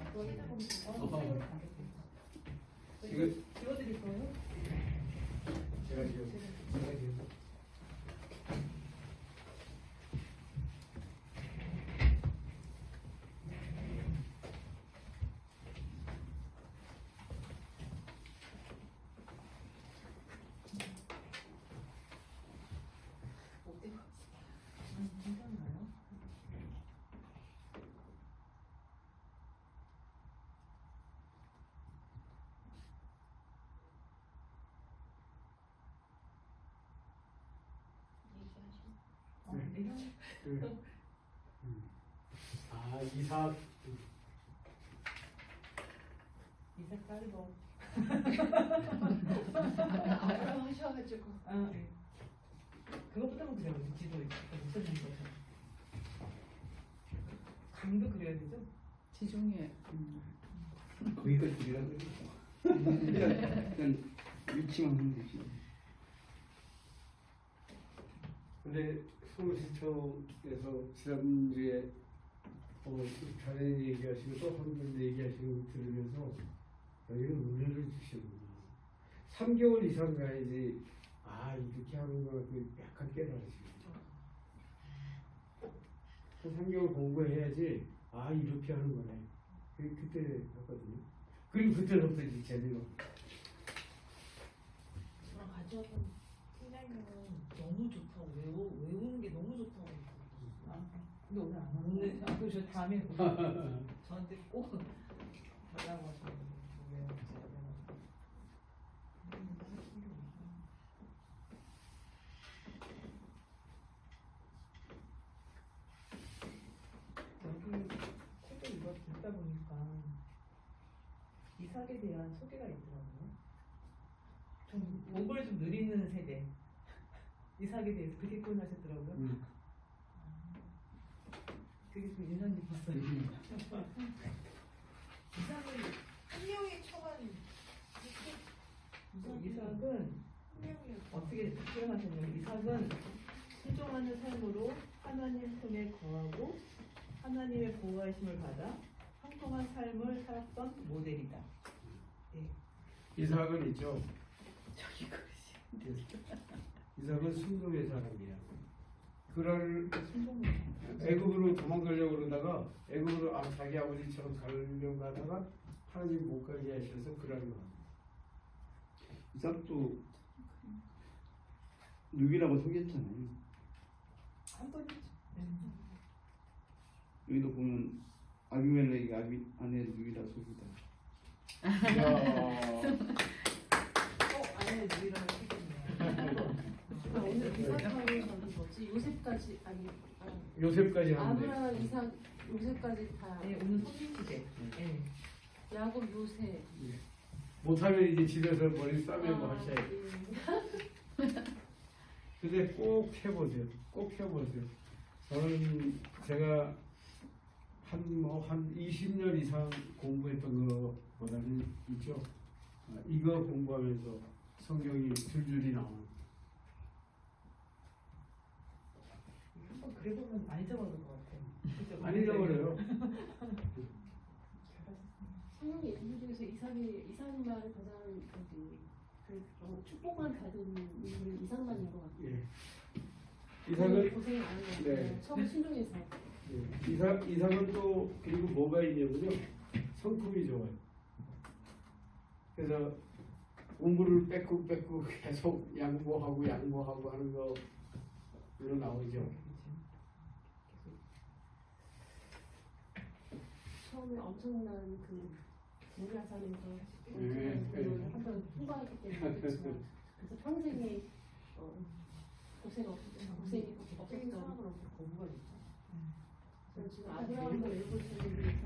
갖고 와서 지금 지워드릴 거예요? 제가 지금 괜찮아요? 네. 내가 아 이사 이사 까르보. 하셔가지고 아, 네. 그것부터 그려야 돼. 지도 무슨 거죠? 강도 그려야 되죠? 지중해. 거기까지 그리라고 그냥 위치만 하면 되지. 근데 서울시청에서 지난주에 자네 얘기하시고 또 한 분 얘기하시는 거 들으면서 여기는 은혜를 주시는구나. 3개월 이상 가야지 아 이렇게 하는구나 그 약간 깨달으시고 한 3개월 공부해야지 아 이렇게 하는 거네. 그때 했거든요. 그리고 그때부터 이제 재미가 저랑 같이 왔던 팀장님은 너무 좋다고 외우는 게 너무 좋다고 근데 오늘 안 오늘 아, 저 다음에 저한테 꼭 달라고 하셨는데 여기 책을 이거 듣다 보니까 이삭에 대한 소개가 있더라고요. 좀 목을 좀 누리는 세대. 이삭에 대해서 그렇게 표현하셨더라고요. 그게 좀 인상 깊었어요. 이삭을 한 명이 처한 이삭은 한 명이 어떻게 표현하셨냐면 이삭은 순종하는 삶으로 하나님 품에 거하고 하나님의 보호하심을 받아 형통한 삶을 살았던 모델이다. 네. 이삭은 있죠. 이삭은 순종의 사람이야. 그럴 애굽으로 도망가려고 그러다가 애굽으로 자기 아버지처럼 가려고 하다가 하나님 못 가게 하셔서 그러는 거야. 이삭도 누비라고 속였잖아요. 한 번이죠. 여기도 보면 아비멜렉이 아내 누비라 속이다. 안에 누이라고 했겠네요. 오늘 이삭하고 저기 뭐지 요셉까지 아니 요셉까지 하는데 아브라함 이삭 요셉까지 다 네, 오늘 성인시대. 네. 야곱 요셉 못하면 이제 집에서 머리 싸매고 하셔야 돼. 예. 근데 꼭 해보세요. 꼭 해보세요. 저는 제가 한 20년 이상 공부했던 것보다는 있죠. 이거 공부하면서 성경이 줄줄이 나오는. 한번 그래보면 많이 적어줄 것 같아요. 그죠? 안 잊어버려요. 성경의 인물 중에서 이삭만을 가장 축복만 받은 인물은 이삭만인 것 같아요. 예. 이삭은 고생이 많은 것 네. 같아요. 처음 순종해서 예. 이삭은 또 그리고 뭐가 있냐면요. 성품이 좋아요. 그래서 공부를 뺏고 계속 양보하고 하는 거로 나오죠. 처음 처음에 엄청난 그 문화산에서 네. 한번 통과했기 때문에 그렇지만 그래서 평생에 고생이 땡 없었던 사람으로 거부가 됐죠. 저는 지금 아브라함을 외우고 있는데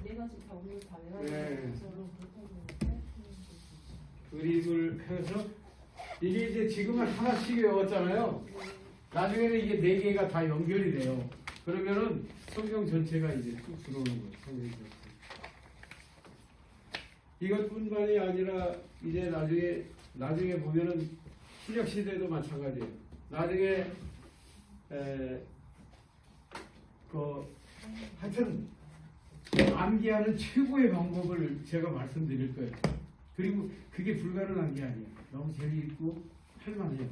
내가 지금 다 오늘 다 외워야 네. 되는 저는 그렇다고 그림을 해서 이게 이제 지금은 하나씩 외웠잖아요. 나중에는 이게 4개가 다 연결이 돼요. 그러면은 성경 전체가 이제 쭉 들어오는 거예요. 성경 전체. 이것뿐만이 아니라 이제 나중에 보면은 신약 시대도 마찬가지예요. 나중에 하여튼 암기하는 최고의 방법을 제가 말씀드릴 거예요. 그리고 그게 불가능한 게 아니에요. 너무 재미있고 할만해요.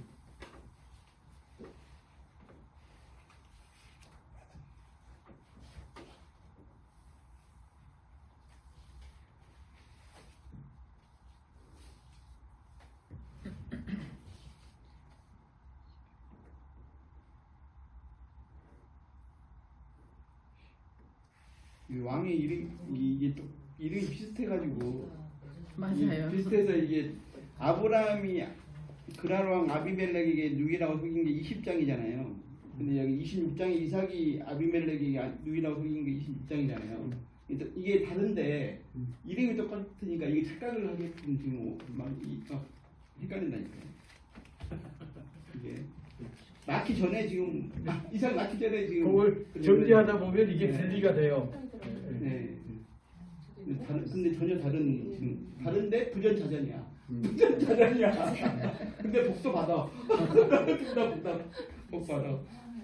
이 왕의 이게 또 이름이 비슷해가지고 맞아요. 비슷해서 이게 아브라함이 그랄 왕 아비멜렉에게 누이라고 속인 게 20장이잖아요. 근데 여기 26장에 이삭이 아비멜렉에게 누이라고 속인 게 26장이잖아요. 이게 다른데 이름이 똑같으니까 이게 착각을 하게끔 지금 막 헷갈린다니까요. 이게 낳기 전에 지금 이삭 낳기 전에 지금 그걸 정리하다 보면 이게 네. 분리가 돼요. 네. 근데 전혀 다른 지금 다른데 부전자전이야. 음. 부전자전이야. 근데 복도 받아. 복 받아.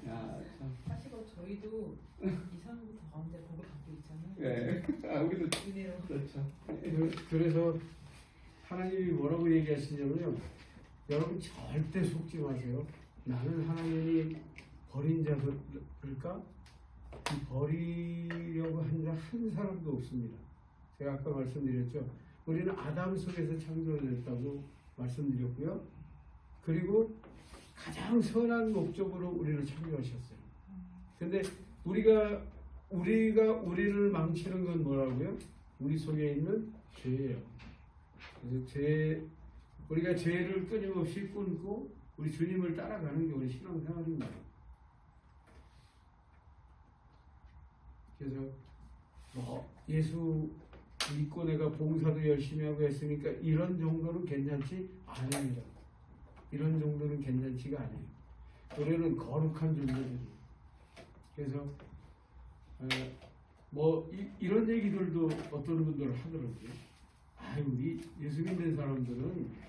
야, 참. 사실은 저희도 이상부터 가운데 복을 갖고 있잖아요. 네. 아, 우리도 은혜로. 그렇죠. 그래서 하나님이 뭐라고 얘기하시냐면요. 여러분 절대 속지 마세요. 나는 하나님이 버린 자들일까? 버리려고 하는 자 한 사람도 없습니다. 제가 아까 말씀드렸죠. 우리는 아담 속에서 창조됐다고 말씀드렸고요. 그리고 가장 선한 목적으로 우리를 창조하셨어요. 근데 우리가 우리를 망치는 건 뭐라고요? 우리 속에 있는 죄예요. 그래서 우리가 죄를 끊임없이 끊고 우리 주님을 따라가는 게 우리 신앙생활입니다. 그래서 예수 믿고 내가 봉사도 열심히 하고 했으니까 이런 정도는 괜찮지 않습니다. 이런 정도는 괜찮지가 않아요. 우리는 거룩한 존재들이에요. 그래서 이런 얘기들도 어떤 분들은 하더라고요. 우리 예수 믿는 사람들은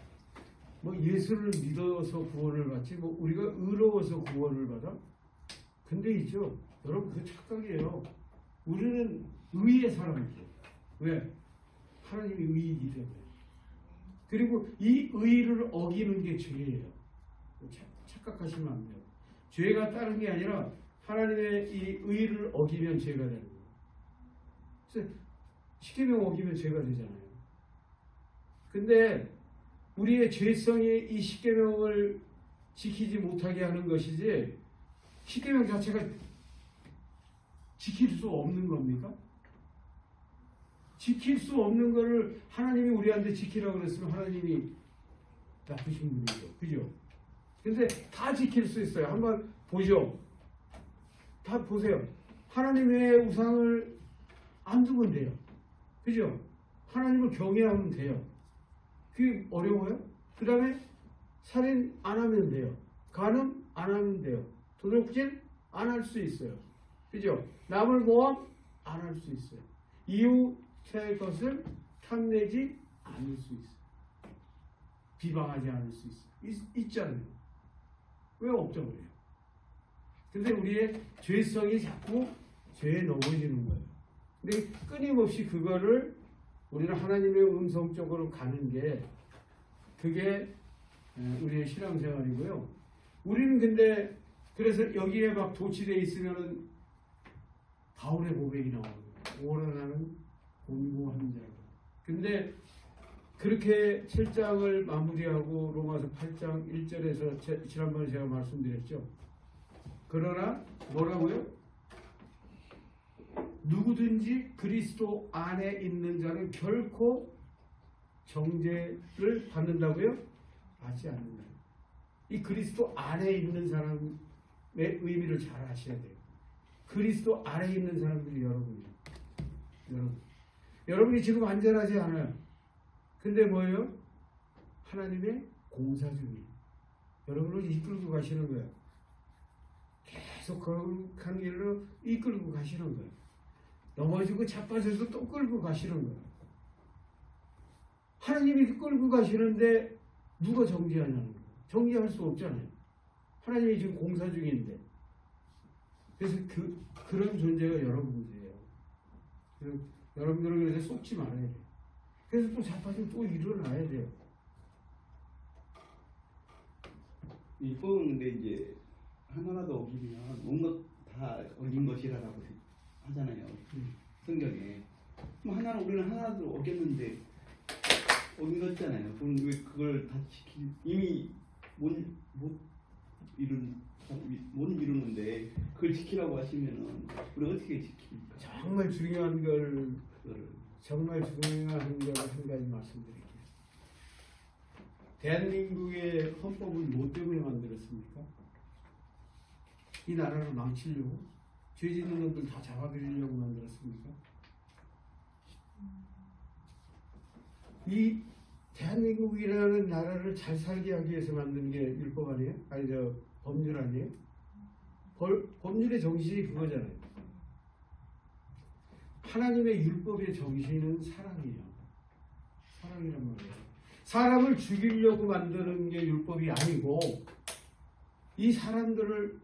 예수를 믿어서 구원을 받지 우리가 의로워서 구원을 받아? 근데 있죠. 여러분 그 착각이에요. 우리는 의의 사람이죠. 왜? 하나님이 의이기 때문에. 그리고 이 의를 어기는 게 죄예요. 착각하시면 안 돼요. 죄가 다른 게 아니라 하나님의 이 의를 어기면 죄가 되는 거예요. 그래서 십계명 어기면 죄가 되잖아요. 근데 우리의 죄성이 이 십계명을 지키지 못하게 하는 것이지 십계명 자체가 지킬 수 없는 겁니까? 지킬 수 없는 거를 하나님이 우리한테 지키라고 그랬으면 하나님이 나쁘신 분이죠. 그죠? 근데 다 지킬 수 있어요. 한번 보죠. 다 보세요. 하나님의 우상을 안 두면 돼요. 그죠? 하나님을 경외하면 돼요. 그게 어려워요? 그 다음에 살인 안 하면 돼요. 간음 안 하면 돼요. 도둑질 안 할 수 있어요. 그죠? 남을 모함 안 할 수 있어요. 이웃의 것을 탐내지 않을 수 있어요. 비방하지 않을 수 있어요. 있잖아요. 왜 없죠? 그래요? 근데 우리의 죄성이 자꾸 죄에 넘어지는 거예요. 근데 끊임없이 그거를 우리는 하나님의 음성 쪽으로 가는 게 그게 우리의 신앙생활이고요. 우리는 근데 그래서 여기에 막 도취되어 있으면은 바울의 고백이 나오는 거예요. 오라나는 공고한 자가. 근데 그렇게 7장을 마무리하고 로마서 8장 1절에서 지난번에 제가 말씀드렸죠. 그러나 뭐라고요? 누구든지 그리스도 안에 있는 자는 결코 정죄를 받는다고요? 받지 않는다. 이 그리스도 안에 있는 사람의 의미를 잘 아셔야 돼요. 그리스도 안에 있는 사람들이 여러분이에요. 여러분이 지금 안전하지 않아요. 근데 뭐예요? 하나님의 공사 중이에요. 여러분을 이끌고 가시는 거예요. 계속 거룩한 길로 이끌고 가시는 거예요. 넘어지고 자빠져서 또 끌고 가시는 거예요. 하나님이 끌고 가시는데 누가 정지하냐는 거예요. 정지할 수 없잖아요. 하나님이 지금 공사 중인데. 그래서 그런 존재가 여러분들이에요. 여러분들은 그래서 쏟지 말아야 돼요. 그래서 또 자빠지면 또 일어나야 돼요. 율법은 근데 이제 하나라도 어기면 온 것 다 어긴 것이라고 하잖아요. 성경에. 그럼 우리는 하나라도 어겼는데 어긴 거잖아요. 그럼 왜 그걸 다 이미 못 이루는데 그걸 지키라고 하시면은 우리 어떻게 지킵니까? 정말 중요한 걸 한 가지 말씀드릴게요. 대한민국의 헌법을 뭐 때문에 만들었습니까? 이 나라를 망치려고? 죄 짓는 놈들 다 잡아들이려고 만들었습니까? 이 대한민국이라는 나라를 잘 살게 하기 위해서 만든 게 율법 아니에요? 법률 아니에요? 법률의 정신이 그거잖아요. 하나님의 율법의 정신은 사랑이에요. 사랑이란 말이에요. 사람을 죽이려고 만드는 게 율법이 아니고 이 사람들을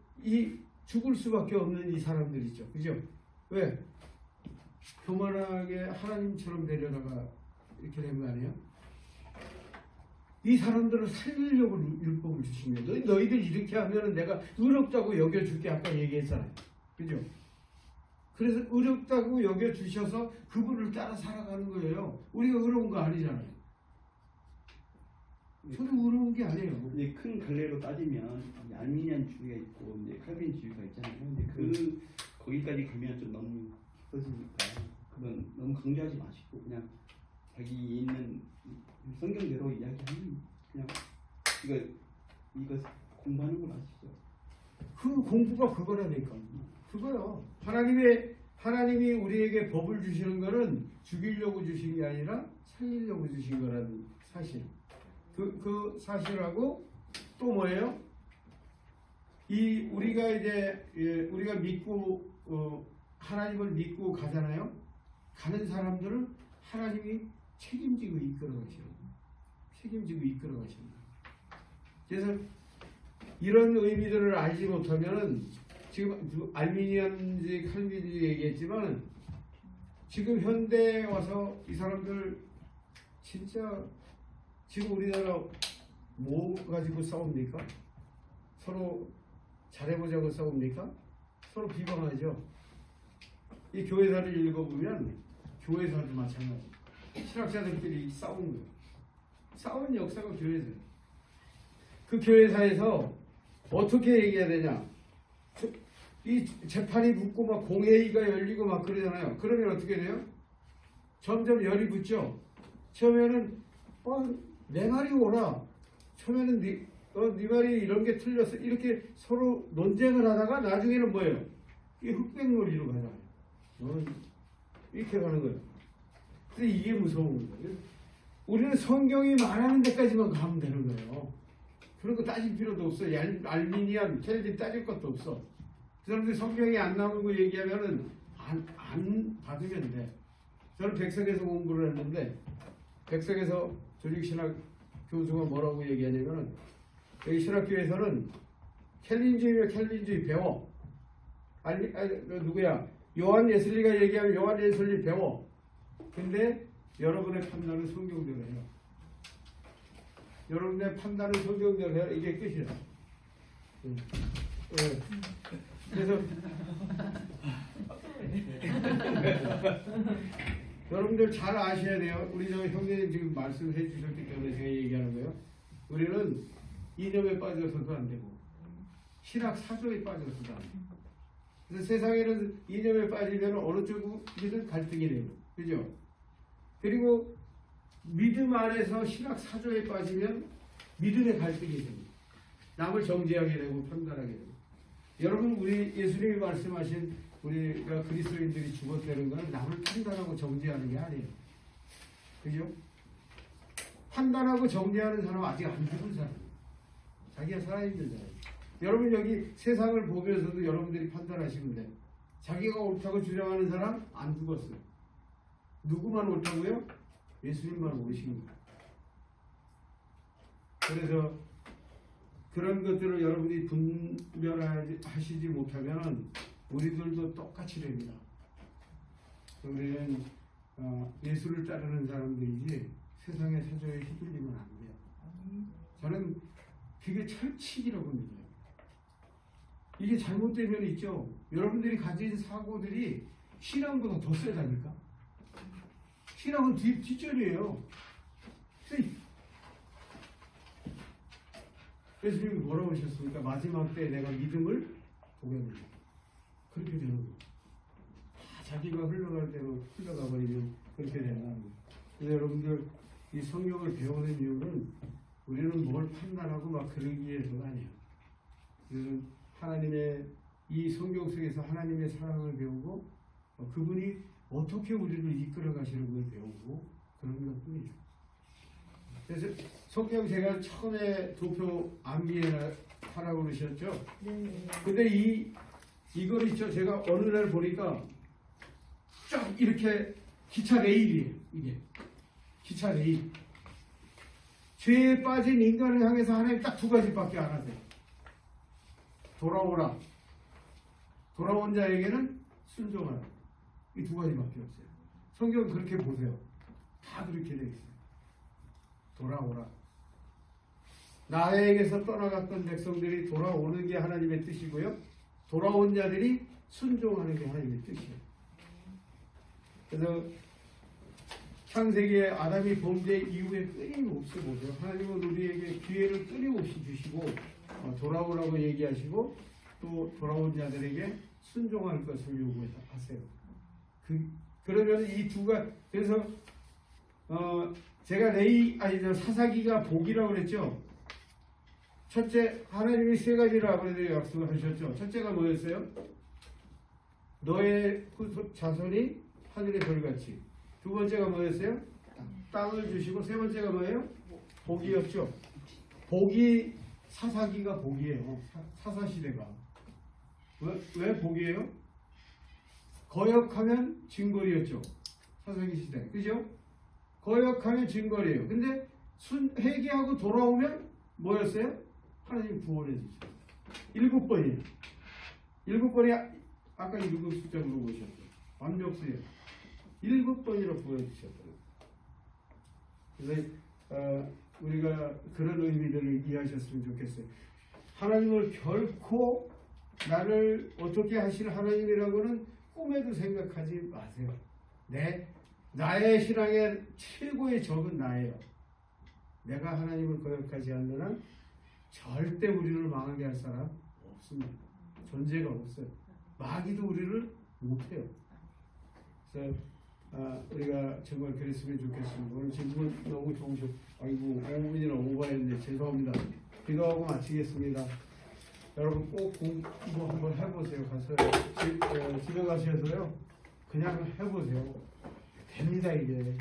죽을 수밖에 없는 이 사람들이죠. 그죠? 왜? 교만하게 하나님처럼 되려다가 이렇게 된 거 아니에요? 이 사람들을 살리려고 율법을 주신 거예요. 너희들 이렇게 하면 내가 의롭다고 여겨줄게 아까 얘기했잖아요. 그죠? 그래서 의롭다고 여겨주셔서 그분을 따라 살아가는 거예요. 우리가 의로운 거 아니잖아요. 저도 의로운 게 아니에요. 이제 큰 갈래로 따지면 알미니안주의가 있고 이제 칼빈주의가 있잖아요. 근데 거기까지 가면 좀 너무 깊어지니까 그건 너무 강조하지 마시고 그냥 자기 있는 성경대로 이야기하는 그냥 이거 공부하는 걸 아시죠? 그 공부가 그거라니까. 그거요. 하나님이 우리에게 법을 주시는 거는 죽이려고 주신 게 아니라 살리려고 주신 거라는 사실. 그 사실하고 또 뭐예요? 우리가 믿고 하나님을 믿고 가잖아요. 가는 사람들을 하나님이 책임지고 이끌어 가시는 거예요. 그래서 이런 의미들을 알지 못하면은 지금 알미니안주의 칼빈주의 얘기했지만 지금 현대에 와서 이 사람들 진짜 지금 우리나라 뭐 가지고 싸웁니까? 서로 잘해보자고 싸웁니까? 서로 비방하죠. 이 교회사를 읽어보면 교회사도 마찬가지. 신학자들끼리 싸우는 거예요. 싸우는 역사가 교회사예요. 그 교회사에서 어떻게 얘기해야 되냐? 이 재판이 붙고 막 공회의가 열리고 막 그러잖아요. 그러면 어떻게 돼요? 점점 열이 붙죠. 처음에는 내 말이 옳아. 처음에는 네 말이 이런 게 틀렸어. 이렇게 서로 논쟁을 하다가 나중에는 뭐예요? 이게 흑백놀이로 가잖아요. 이렇게 가는 거예요. 그래서 이게 무서운 거예요. 우리는 성경이 말하는 데까지만 가면 되는 거예요. 그런 거 따질 필요도 없어. 알미니안, 켈빈 따질 것도 없어. 그 사람들이 성경이 안 나오는 거 얘기하면은 안 받으면 돼. 저는 백석에서 공부를 했는데 백석에서 조직신학 교수가 뭐라고 얘기하냐면은 여기 신학교에서는 켈빈주의면 켈빈주의 배워. 누구야? 요한 예슬리가 얘기하면 요한 예슬리 배워. 근데 여러분의 판단은 성경대로 해요. 여러분의 판단은 성경대로 해요. 이게 끝이야. 그래서 여러분들 잘 아셔야 돼요. 우리 저 형제님 지금 말씀해 주셨기 때문에 제가 얘기하는 거예요. 우리는 이념에 빠져서도 안 되고 신학 사조에 빠져서도 안 되고 그래서 세상에는 이념에 빠지면 어느 쪽이든 갈등이 돼요. 그죠? 그리고 믿음 안에서 신학 사조에 빠지면 믿음의 갈등이 됩니다. 남을 정죄하게 되고 판단하게 되고. 여러분 우리 예수님이 말씀하신 우리가 그리스도인들이 죽었다는 건 남을 판단하고 정죄하는 게 아니에요. 그죠? 판단하고 정죄하는 사람은 아직 안 죽은 사람. 자기가 살아있는 사람. 여러분 여기 세상을 보면서도 여러분들이 판단하시면 돼요. 자기가 옳다고 주장하는 사람 안 죽었어요. 누구만 옳다고요? 예수님만 옳으신 거예요. 그래서 그런 것들을 여러분이 분별하시지 못하면 우리들도 똑같이 됩니다. 우리는 예수를 따르는 사람들이지 세상의 사조에 휘둘리면 안 돼요. 저는 그게 철칙이라고 믿어요. 이게 잘못되면 있죠. 여러분들이 가진 사고들이 신앙보다 더 세다니까. 신앙은 뒷전이에요. 예수님이 뭐라고 하셨습니까? 마지막 때 내가 믿음을 보겠느냐. 그렇게 되는 거예요. 다 자기가 흘러갈 대로 흘러가 버리면 그렇게 된다는 거예요. 그래서 여러분들 이 성경을 배우는 이유는 우리는 뭘 판단하고 막 그러기 위해서가 아니에요. 우리는 하나님의 이 성경 속에서 하나님의 사랑을 배우고 그분이 어떻게 우리를 이끌어 가시는 걸 배우고 그런 것뿐이죠. 그래서 성경 제가 처음에 도표 암기해 하라고 그러셨죠? 네. 근데 이걸 있죠. 제가 어느 날 보니까 쫙 이렇게 기차 레일이에요. 이게 기차 레일. 죄에 빠진 인간을 향해서 하나님 딱 두 가지밖에 안 하세요. 돌아오라. 돌아온 자에게는 순종하라. 이 두 가지밖에 없어요. 성경은 그렇게 보세요. 다 그렇게 되어 있어요. 돌아오라. 나에게서 떠나갔던 백성들이 돌아오는 게 하나님의 뜻이고요. 돌아온 자들이 순종하는 게 하나님의 뜻이에요. 그래서 창세기에 아담이 범죄 이후에 끊임없이 보죠. 하나님은 우리에게 기회를 끊임없이 주시고 돌아오라고 얘기하시고 또 돌아온 자들에게 순종할 것을 요구하세요. 그러면 이 두 가지 그래서 제가 사사기가 복이라고 그랬죠. 첫째 하나님이 세 가지를 아버지에게 약속을 하셨죠. 첫째가 뭐였어요? 너의 자손이 하늘의 별같이. 두 번째가 뭐였어요? 땅을 주시고 세 번째가 뭐예요? 복이었죠. 복이 사사기가 복이에요. 사사시대가. 왜 복이에요? 거역하면 징벌이었죠. 사사기 시대. 그죠? 거역하면 징벌이에요. 근데 회개하고 돌아오면 뭐였어요? 하나님 구원해 주죠. 7번이에요. 7번이 아까 읽은 숫자 물어보셨죠. 완벽수예요. 7번이나 보여주셨더라고요. 그래서 우리가 그런 의미들을 이해하셨으면 좋겠어요. 하나님을 결코 나를 어떻게 하실 하나님이라고는 꿈에도 생각하지 마세요. 나의 신앙의 최고의 적은 나예요. 내가 하나님을 거역하지 않는 한 절대 우리를 망하게 할 사람 없습니다. 존재가 없어요. 마귀도 우리를 못해요. 그래서 우리가 정말 그랬으면 좋겠습니다. 오늘 질문 너무 좋으셔. 아이고 5분이나 오버했는데 죄송합니다. 기도하고 마치겠습니다. 여러분 꼭 공부 한번 해보세요. 가서 집에 가셔서요. 그냥 해보세요. 됩니다 이게.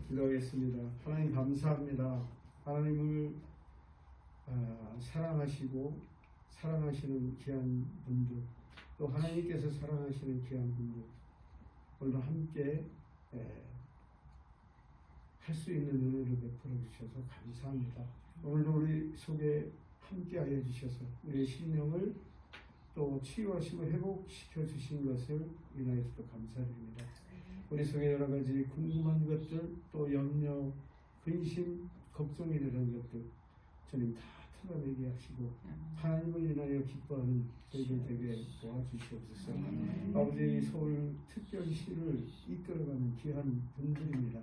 기도하겠습니다. 하나님 감사합니다. 하나님을 사랑하시고 사랑하시는 귀한 분들 또 하나님께서 사랑하시는 귀한 분들 오늘 함께 할 수 있는 은혜를 베풀어 주셔서 감사합니다. 오늘도 우리 속에 함께 하여 주셔서 우리의 심령을 또 치유하시고 회복시켜 주신 것을 인하여서도 감사드립니다. 우리 속에 여러 가지 궁금한 것들 또 염려, 근심, 걱정이 되는 것들 주님 다 털어내게 하시고 하나님을 인하여 기뻐하는 저희들 되게 도와주시옵소서. 아버지 서울 특별시를 이끌어가는 귀한 분들입니다.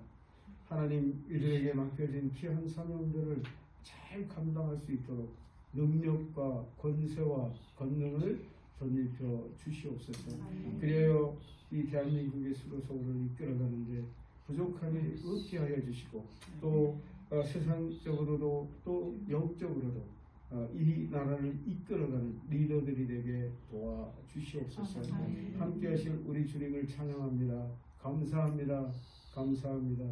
하나님 이들에게 맡겨진 귀한 사명들을 잘 감당할 수 있도록 능력과 권세와 권능을 덧입혀 주시옵소서. 그래야 이 대한민국의 수도서울을 이끌어가는데 부족함이 없게 하여 주시고 또 세상적으로도 또 영적으로도 이 나라를 이끌어가는 리더들이 되게 도와주시옵소서. 함께하실 우리 주님을 찬양합니다. 감사합니다. 감사합니다.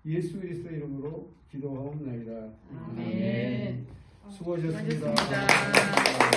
예수 그리스도 이름으로 기도하옵나이다. 아멘. 수고하셨습니다. 수고하셨습니다.